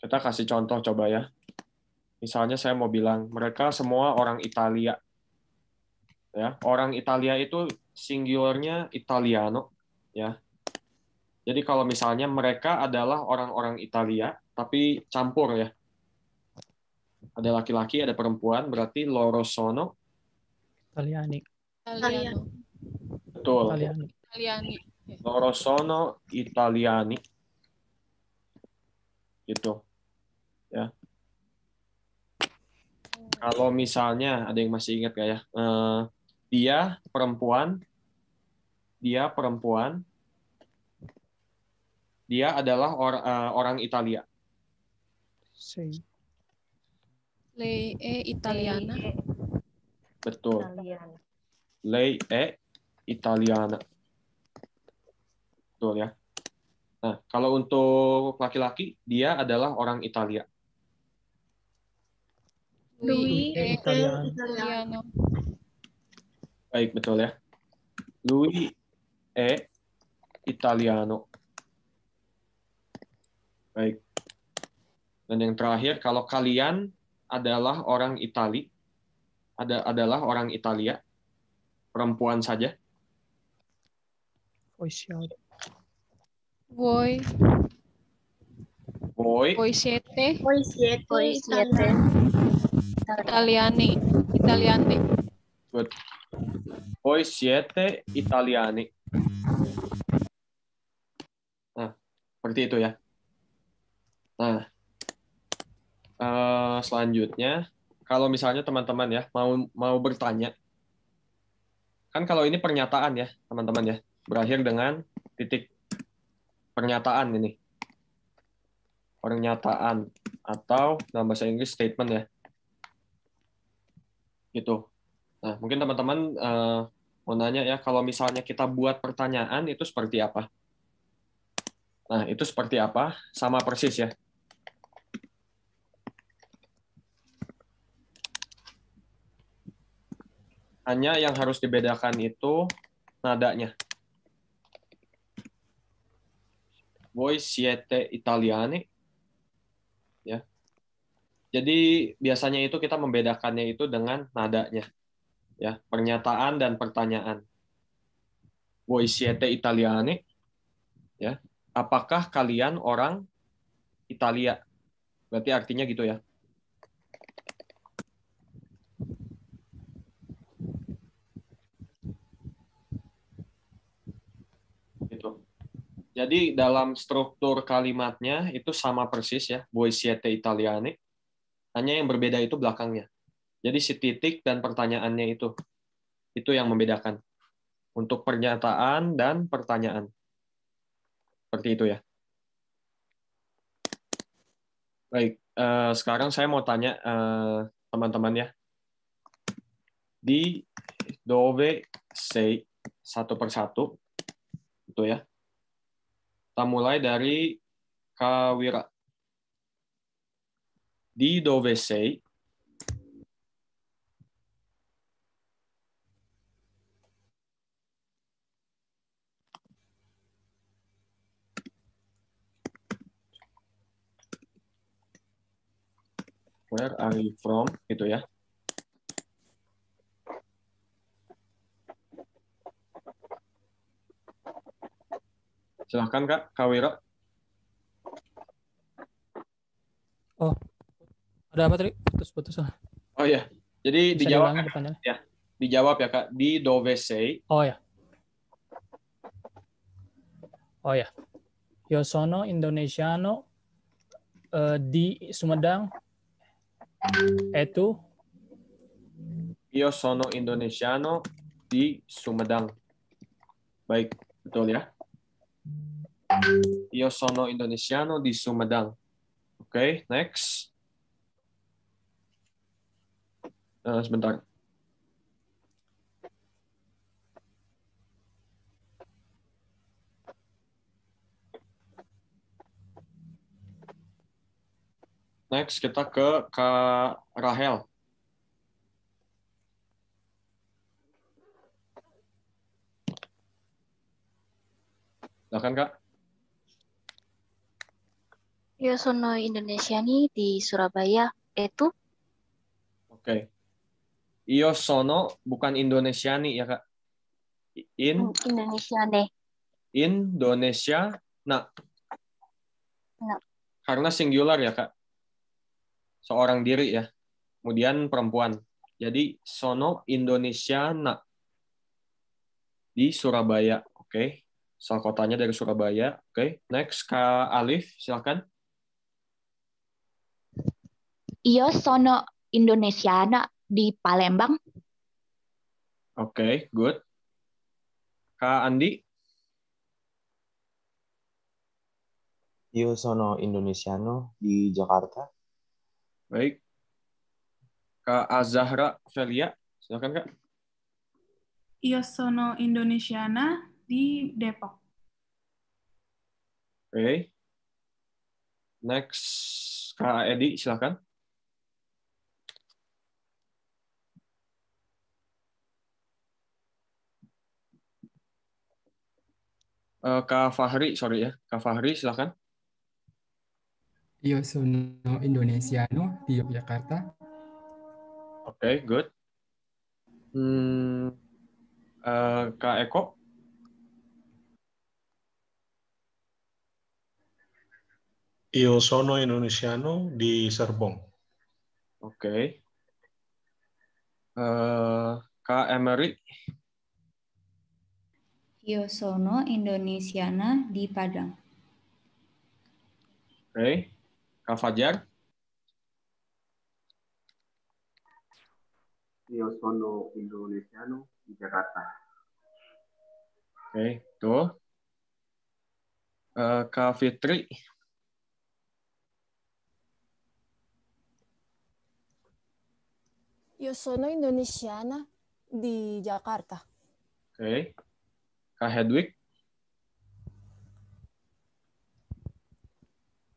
Kita kasih contoh coba ya. Misalnya saya mau bilang, mereka semua orang Italia. Ya, orang Italia itu singularnya Italiano. Ya. Jadi kalau misalnya mereka adalah orang-orang Italia, tapi campur ya. Ada laki-laki, ada perempuan, berarti loro sono Italiani. Betul. Italiani. Loro sono Italiani. Gitu. Ya. Kalau misalnya ada yang masih ingat nggak ya? Dia perempuan, dia adalah orang Italia. Lei è italiana. Betul. Lei è italiana. Betul ya. Nah, kalau untuk laki-laki, dia adalah orang Italia. Lui è italiano. Baik, betul ya. Lui è italiano. Baik. Dan yang terakhir, kalau kalian adalah orang Itali, adalah orang Italia, perempuan saja. Voi siete Italiani. Good. Voi siete Italiani. Nah, seperti itu ya. Nah, selanjutnya, kalau misalnya teman-teman ya mau bertanya, kan kalau ini pernyataan ya, teman-teman ya, berakhir dengan titik pernyataan ini. Pernyataan atau dalam bahasa Inggris statement ya. Gitu. Nah, mungkin teman-teman mau nanya ya, kalau misalnya kita buat pertanyaan itu seperti apa? Nah, itu seperti apa? Sama persis ya. Hanya yang harus dibedakan itu nadanya. Voi siete Italiani. Ya. Jadi biasanya itu kita membedakannya itu dengan nadanya. Ya, pernyataan dan pertanyaan. Voi siete Italiani. Ya. Apakah kalian orang Italia? Berarti artinya gitu ya. Jadi dalam struktur kalimatnya itu sama persis ya, voi siete italiani. Hanya yang berbeda itu belakangnya. Jadi si titik dan pertanyaannya itu yang membedakan untuk pernyataan dan pertanyaan. Seperti itu ya. Baik, sekarang saya mau tanya teman-teman ya. Di dove sei satu persatu itu ya. Kita mulai dari Kawira. Di dove sei where are you from gitu ya. Silahkan Kak Kawira. Oh, ada apa tadi? Putus-putus lah. Oh ya, jadi Bisa dijawab diulangi pertanyaannya? ya. Dijawab ya Kak. Di dove sei. Oh ya. Oh ya. Io sono indonesiano di Sumedang. E tu? Io sono indonesiano di Sumedang. Baik, betul ya. Io sono indonesiano di Sumedang. Oke, next. Sebentar. Next kita ke Kak Rahel. Silakan Kak. Io sono indonesiani di Surabaya. Itu? Oke. Io sono bukan Indonesiani ya Kak. Indonesiane. Indonesia. Nah. Nah. Karena singular ya Kak. Seorang diri ya. Kemudian perempuan. Jadi sono Indonesiana di Surabaya. Oke. Asal kotanya dari Surabaya. Oke. Next Kak Alif, silakan. Io sono indonesiana di Palembang. Oke, good. Kak Andi. Io sono indonesiano di Jakarta. Baik. Kak Azahra Felia, silakan Kak. Io sono indonesiana di Depok. Oke. Next Kak Edi, silakan. Kak Fahri, sorry ya. Kak Fahri, silakan. Io sono indonesiano di Yogyakarta. Oke, good. Kak Eko. Io sono indonesiano di Serpong. Oke. Kak Emery. Io sono indonesiana di Padang. Oke. Kak Fajar. Io sono indonesiano di Jakarta. Oke, tuh. Kak Fitri. Io sono indonesiana di Jakarta. Oke. Kak Hedwig.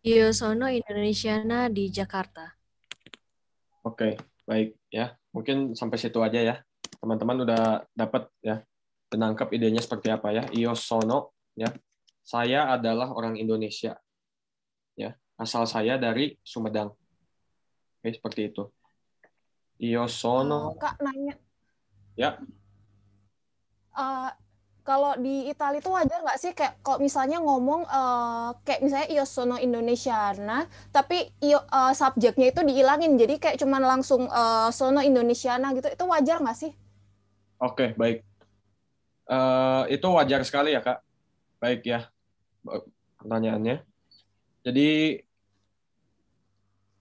Io sono indonesiana di Jakarta. Oke, baik ya. Mungkin sampai situ aja ya. Teman-teman udah dapat ya, menangkap idenya seperti apa ya. Io sono ya. Saya adalah orang Indonesia. Ya, asal saya dari Sumedang. Oke, seperti itu. Io sono. Kak nanya. Ya. Kalau di Italia itu wajar nggak sih kayak kalau misalnya ngomong kayak misalnya io sono indonesiana tapi subjeknya itu dihilangin jadi kayak cuman langsung sono indonesiana gitu, itu wajar nggak sih? Oke, baik. Itu wajar sekali ya Kak. Baik ya. pertanyaannya. Jadi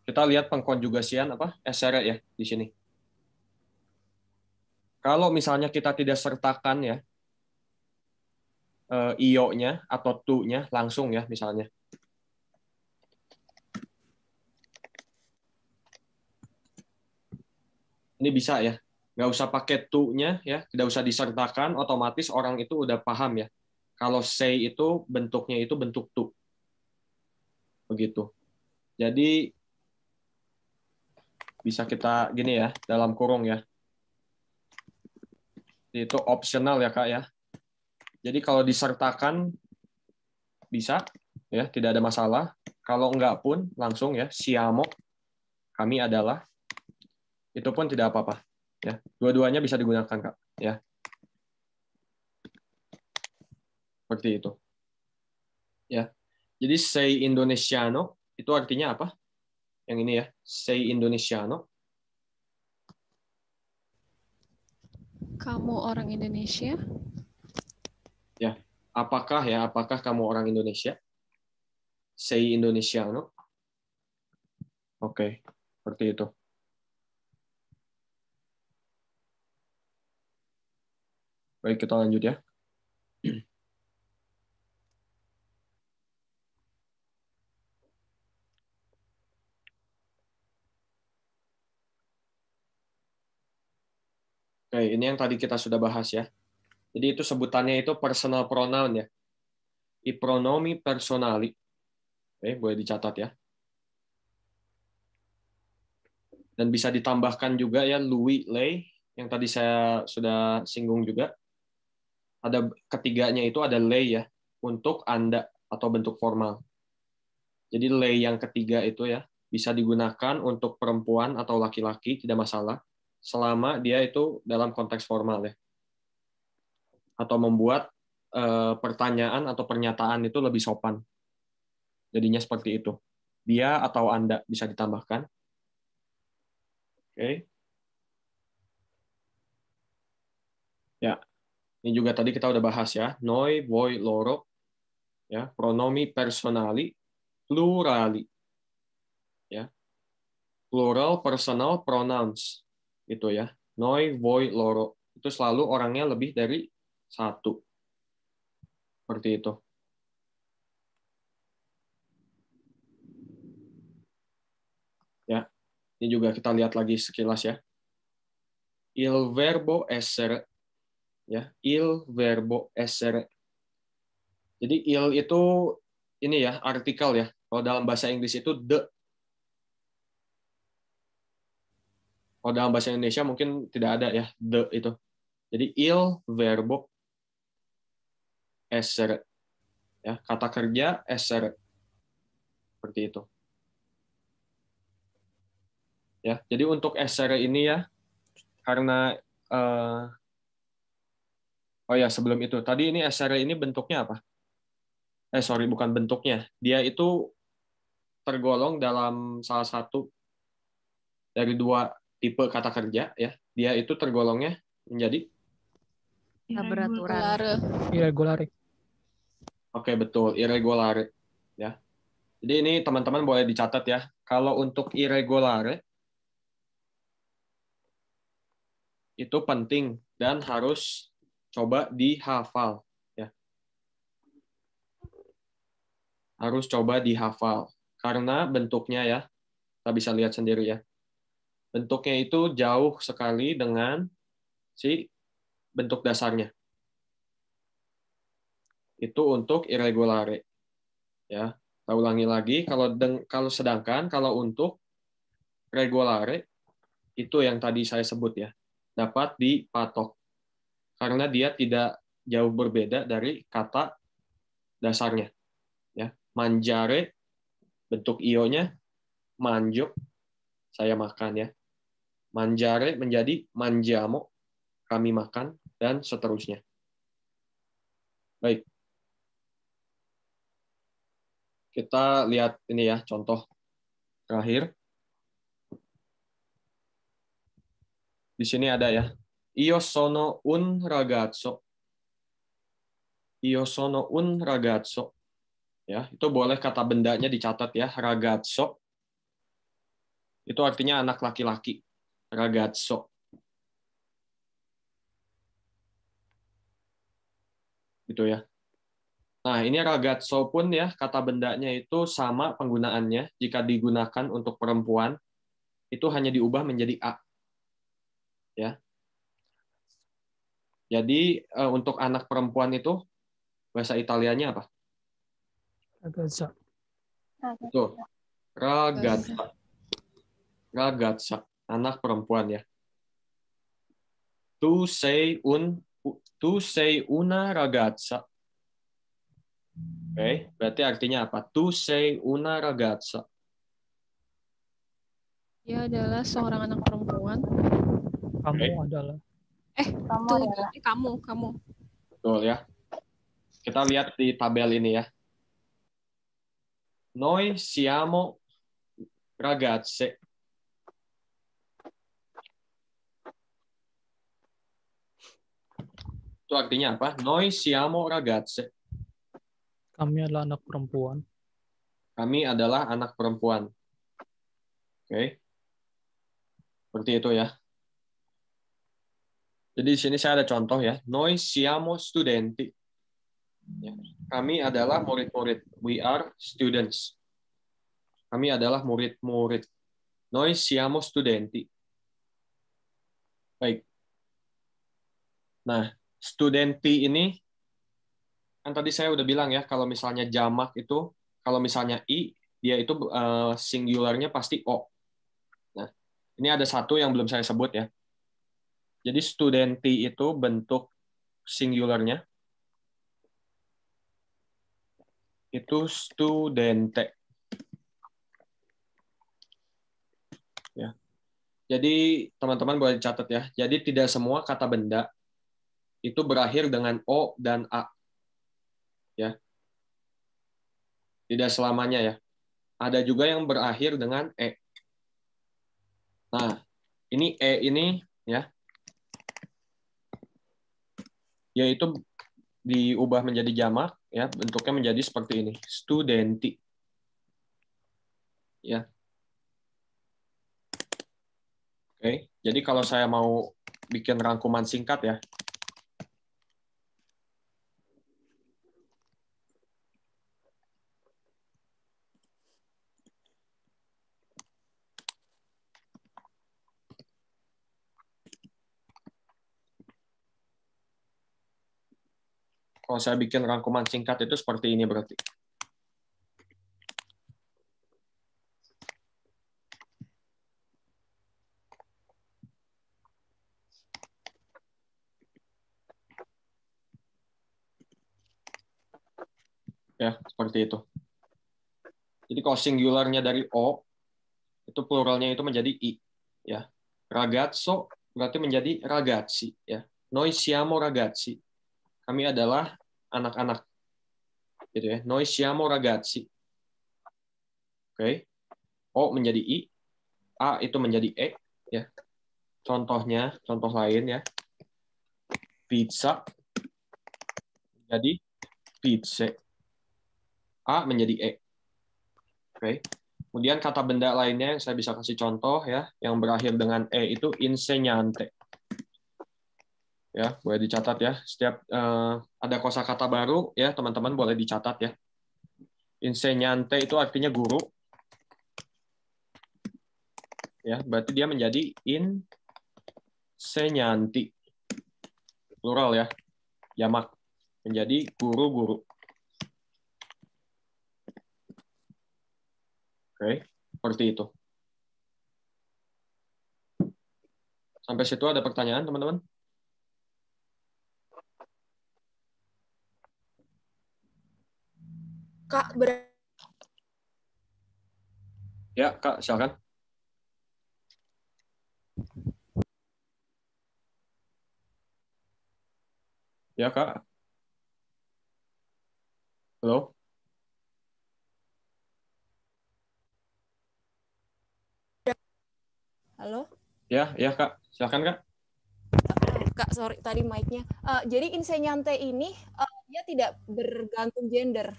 kita lihat pengkonjugasian essere ya di sini. Kalau misalnya kita tidak sertakan ya io-nya atau tu-nya langsung ya misalnya. Ini bisa ya. Nggak usah pakai tu-nya ya, tidak usah disertakan, otomatis orang itu udah paham ya. Kalau say itu bentuknya itu bentuk tu. Begitu. Jadi bisa kita gini ya, dalam kurung ya. Itu optional ya Kak ya. Jadi kalau disertakan bisa ya, tidak ada masalah. Kalau enggak pun langsung ya, siamo, kami adalah, itu pun tidak apa-apa ya. Dua-duanya bisa digunakan Kak ya. Seperti itu. Ya. Jadi sei Indonesiano itu artinya apa? Yang ini ya, sei Indonesiano. Kamu orang Indonesia? Ya, apakah kamu orang Indonesia? Sei Indonesiano. Oke, seperti itu. Baik, kita lanjut ya. Oke, ini yang tadi kita sudah bahas ya. Jadi itu sebutannya itu personal pronoun ya. I pronomi personali. Oke, boleh dicatat ya. Dan bisa ditambahkan juga ya lui, lei, yang tadi saya sudah singgung juga. Ada ketiganya itu ada lei ya, untuk Anda atau bentuk formal. Jadi lei yang ketiga itu ya, bisa digunakan untuk perempuan atau laki-laki, tidak masalah, selama dia itu dalam konteks formal ya. Atau membuat pertanyaan atau pernyataan itu lebih sopan. Jadinya seperti itu. Dia atau Anda bisa ditambahkan. Oke. Ya. Ini juga tadi kita udah bahas ya. Noi, voi, loro. Ya, pronomi personali, plurali. Ya. Plural personal pronouns. Itu ya. Noi, voi, loro. Itu selalu orangnya lebih dari satu. Seperti itu. Ya. Ini juga kita lihat lagi sekilas ya. Il verbo essere. Ya, il verbo essere. Jadi il itu ini ya, artikel ya. Kalau dalam bahasa Inggris itu the. Kalau dalam bahasa Indonesia mungkin tidak ada ya, the itu. Jadi il verbo essere. Ya, kata kerja essere. Seperti itu. Ya, jadi untuk essere ini ya, karena oh ya sebelum itu tadi ini essere ini bentuknya apa? Sorry bukan bentuknya. Dia itu tergolong dalam salah satu dari dua tipe kata kerja ya. Dia itu tergolongnya menjadi Beraturan. Irregolare. Oke, betul, irregolare ya. Jadi ini teman-teman boleh dicatat ya. Kalau untuk irregolare itu penting dan harus coba dihafal ya. Harus coba dihafal karena bentuknya ya. Kita bisa lihat sendiri ya. Bentuknya itu jauh sekali dengan si bentuk dasarnya. Itu untuk irregolare. Ya, kita ulangi lagi sedangkan kalau untuk regolare itu yang tadi saya sebut ya, dapat dipatok. Karena dia tidak jauh berbeda dari kata dasarnya. Ya, mangiare bentuk io-nya manjo, saya makan ya. Mangiare menjadi mangiamo, kami makan, dan seterusnya. Baik. Kita lihat ini ya, contoh terakhir. Di sini ada ya. Io sono un ragazzo. Io sono un ragazzo. Ya, itu boleh kata bendanya dicatat ya, ragazzo. Itu artinya anak laki-laki. Ragazzo. Gitu ya. Nah, ini ragazzo pun ya, kata bendanya itu sama penggunaannya. Jika digunakan untuk perempuan, itu hanya diubah menjadi A. Ya. Jadi, untuk anak perempuan itu, bahasa Italianya apa? Ragazza. Betul. Ragazza. Ragazza. Anak perempuan ya. Tu sei una ragazza. Oke, berarti artinya apa? Tu sei una ragazza. Dia adalah seorang anak perempuan. Kamu adalah. Kamu. Betul ya. Kita lihat di tabel ini ya. Noi siamo ragazze. Itu artinya apa? Noi siamo ragazze. Kami adalah anak perempuan. Kami adalah anak perempuan. Oke. Seperti itu ya. Jadi di sini saya ada contoh ya. Noi siamo studenti. Ya. Kami adalah murid-murid. We are students. Kami adalah murid-murid. Noi siamo studenti. Baik. Nah, studenti ini, kan tadi saya udah bilang ya, kalau misalnya jamak itu, kalau misalnya I, dia itu singularnya pasti O. Nah, ini ada satu yang belum saya sebut ya. Jadi studenti itu bentuk singularnya itu studente. Ya. Jadi teman-teman boleh catat ya. Jadi tidak semua kata benda itu berakhir dengan O dan A. Ya. Tidak selamanya ya. Ada juga yang berakhir dengan E. Nah, ini E ini ya. Yaitu diubah menjadi jamak ya, bentuknya menjadi seperti ini, studenti. Ya. Oke, jadi kalau saya mau bikin rangkuman singkat ya. Kalau saya bikin rangkuman singkat itu seperti ini berarti. Ya, seperti itu. Jadi kalau singularnya dari O, itu pluralnya itu menjadi I. Ya. Ragazzo berarti menjadi ragazzi. Ya. Noi siamo ragazzi. Kami adalah anak-anak. Gitu ya. Noi siamo ragazzi. Oke. O menjadi I. A itu menjadi E. Ya. Contohnya, contoh lain ya. Pizza menjadi pizza. A menjadi E. Oke. Kemudian kata benda lainnya yang saya bisa kasih contoh ya, yang berakhir dengan E itu insegnante. Ya, boleh dicatat ya. Setiap ada kosakata baru ya, teman-teman boleh dicatat ya. Insegnante itu artinya guru. Ya, berarti dia menjadi insegnanti. Plural ya. Jamak menjadi guru-guru. Oke, seperti itu. Sampai situ ada pertanyaan, teman-teman? Kak, Ya, Kak, silakan. Ya, Kak. Halo? Halo? Ya, Kak. Silakan, Kak. Kak, sorry tadi mic-nya. Jadi insegnante ini dia tidak bergantung gender.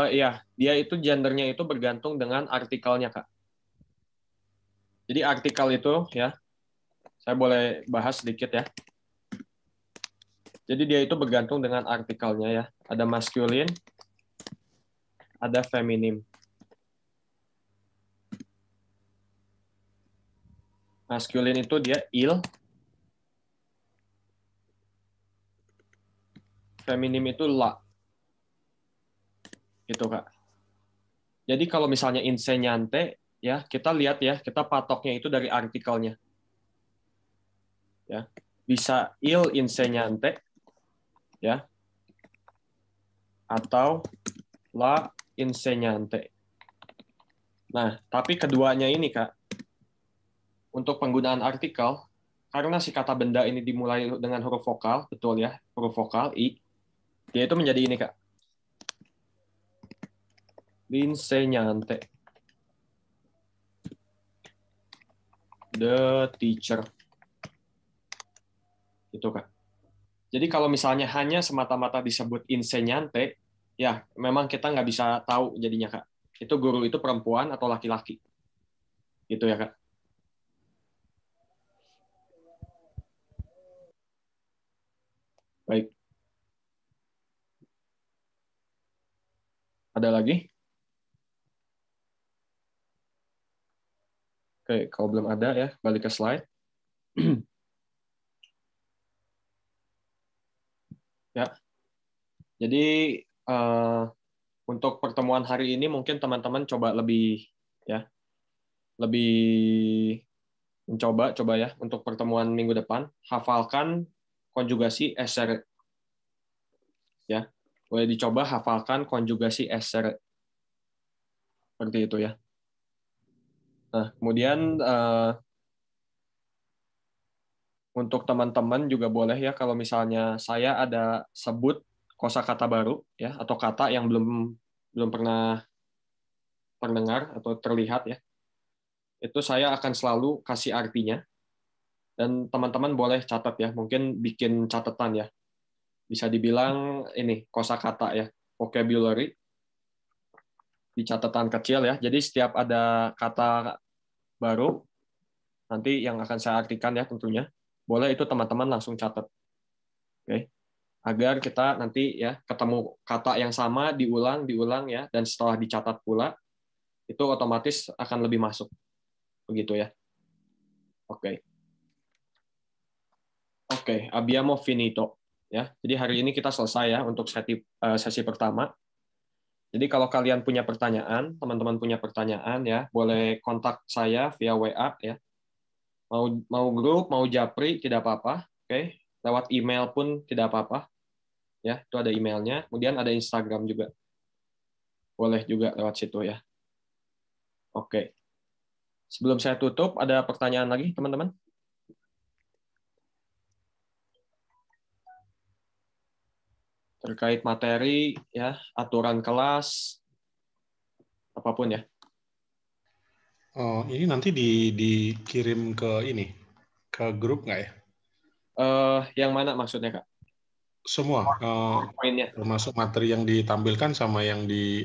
Ya, dia itu gendernya itu bergantung dengan artikelnya, Kak. Jadi artikel itu ya, saya boleh bahas sedikit ya. Jadi dia itu bergantung dengan artikelnya ya. Ada masculine, ada feminim. Masculine itu dia il. Feminim itu la. Gitu, Kak. Jadi kalau misalnya insegnante, ya kita lihat ya, kita patoknya itu dari artikelnya. Ya, bisa il insegnante, ya, atau la insegnante. Nah, tapi keduanya ini, Kak, untuk penggunaan artikel, karena si kata benda ini dimulai dengan huruf vokal, betul ya, huruf vokal, I, dia itu menjadi ini, Kak. L'insegnante. The teacher. Itu, Kak. Jadi kalau misalnya hanya semata-mata disebut insegnante, ya memang kita nggak bisa tahu jadinya, Kak. Itu guru itu perempuan atau laki-laki. Gitu ya, Kak. Baik. Ada lagi? Oke, kalau belum ada ya, balik ke slide. Ya. Jadi untuk pertemuan hari ini mungkin teman-teman coba lebih mencoba ya untuk pertemuan minggu depan hafalkan konjugasi essere. Ya. Boleh dicoba hafalkan konjugasi essere. Seperti itu ya. Nah, kemudian untuk teman-teman juga boleh ya kalau misalnya saya ada sebut kosakata baru ya atau kata yang belum pernah terdengar atau terlihat ya. Itu saya akan selalu kasih artinya dan teman-teman boleh catat ya, mungkin bikin catatan ya. Bisa dibilang ini kosakata ya, vocabulary di catatan kecil ya. Jadi setiap ada kata baru nanti yang akan saya artikan ya tentunya. Boleh itu teman-teman langsung catat. Oke. Agar kita nanti ya ketemu kata yang sama diulang ya dan setelah dicatat pula itu otomatis akan lebih masuk. Begitu ya. Oke. Oke, abbiamo finito ya. Jadi hari ini kita selesai ya untuk sesi pertama. Jadi kalau kalian punya pertanyaan, teman-teman punya pertanyaan ya, boleh kontak saya via WA ya. Mau grup, mau japri tidak apa-apa, oke. Lewat email pun tidak apa-apa. Ya, itu ada emailnya. Kemudian ada Instagram juga. Boleh juga lewat situ ya. Oke. Sebelum saya tutup, ada pertanyaan lagi, teman-teman? Terkait materi ya, aturan kelas, apapun ya. Oh, ini nanti dikirim ke grup nggak ya? Yang mana maksudnya, Kak? Semua, termasuk materi yang ditampilkan sama yang di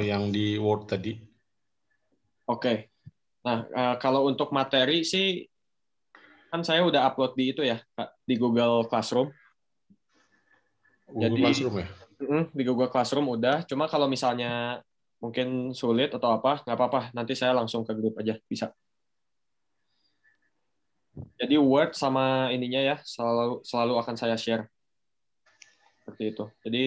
yang di Word tadi. Oke. Nah, kalau untuk materi sih, kan saya udah upload di itu ya, Kak, di Google Classroom. Classroom ya? Di Google Classroom udah. Cuma kalau misalnya mungkin sulit atau apa, nggak apa-apa. Nanti saya langsung ke grup aja, bisa. Jadi Word sama ininya ya, selalu akan saya share. Seperti itu. Jadi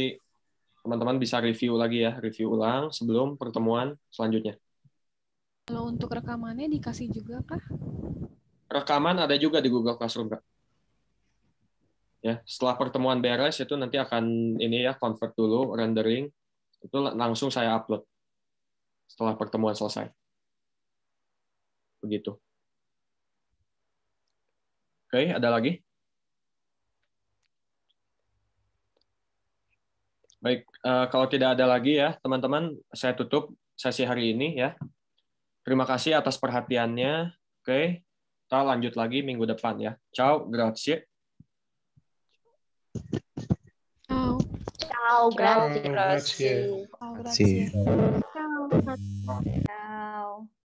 teman-teman bisa review lagi ya, review ulang sebelum pertemuan selanjutnya. Kalau untuk rekamannya dikasih juga kah? Rekaman ada juga di Google Classroom, Kak. Ya, setelah pertemuan beres itu nanti akan ini ya convert dulu, rendering, itu langsung saya upload setelah pertemuan selesai. Begitu. Oke, ada lagi? Baik, kalau tidak ada lagi ya, teman-teman, saya tutup sesi hari ini ya. Terima kasih atas perhatiannya. Oke, kita lanjut lagi minggu depan ya. Ciao, grazie. Ciao. Ciao. Ciao, grazie. Grazie. Sì. Ciao.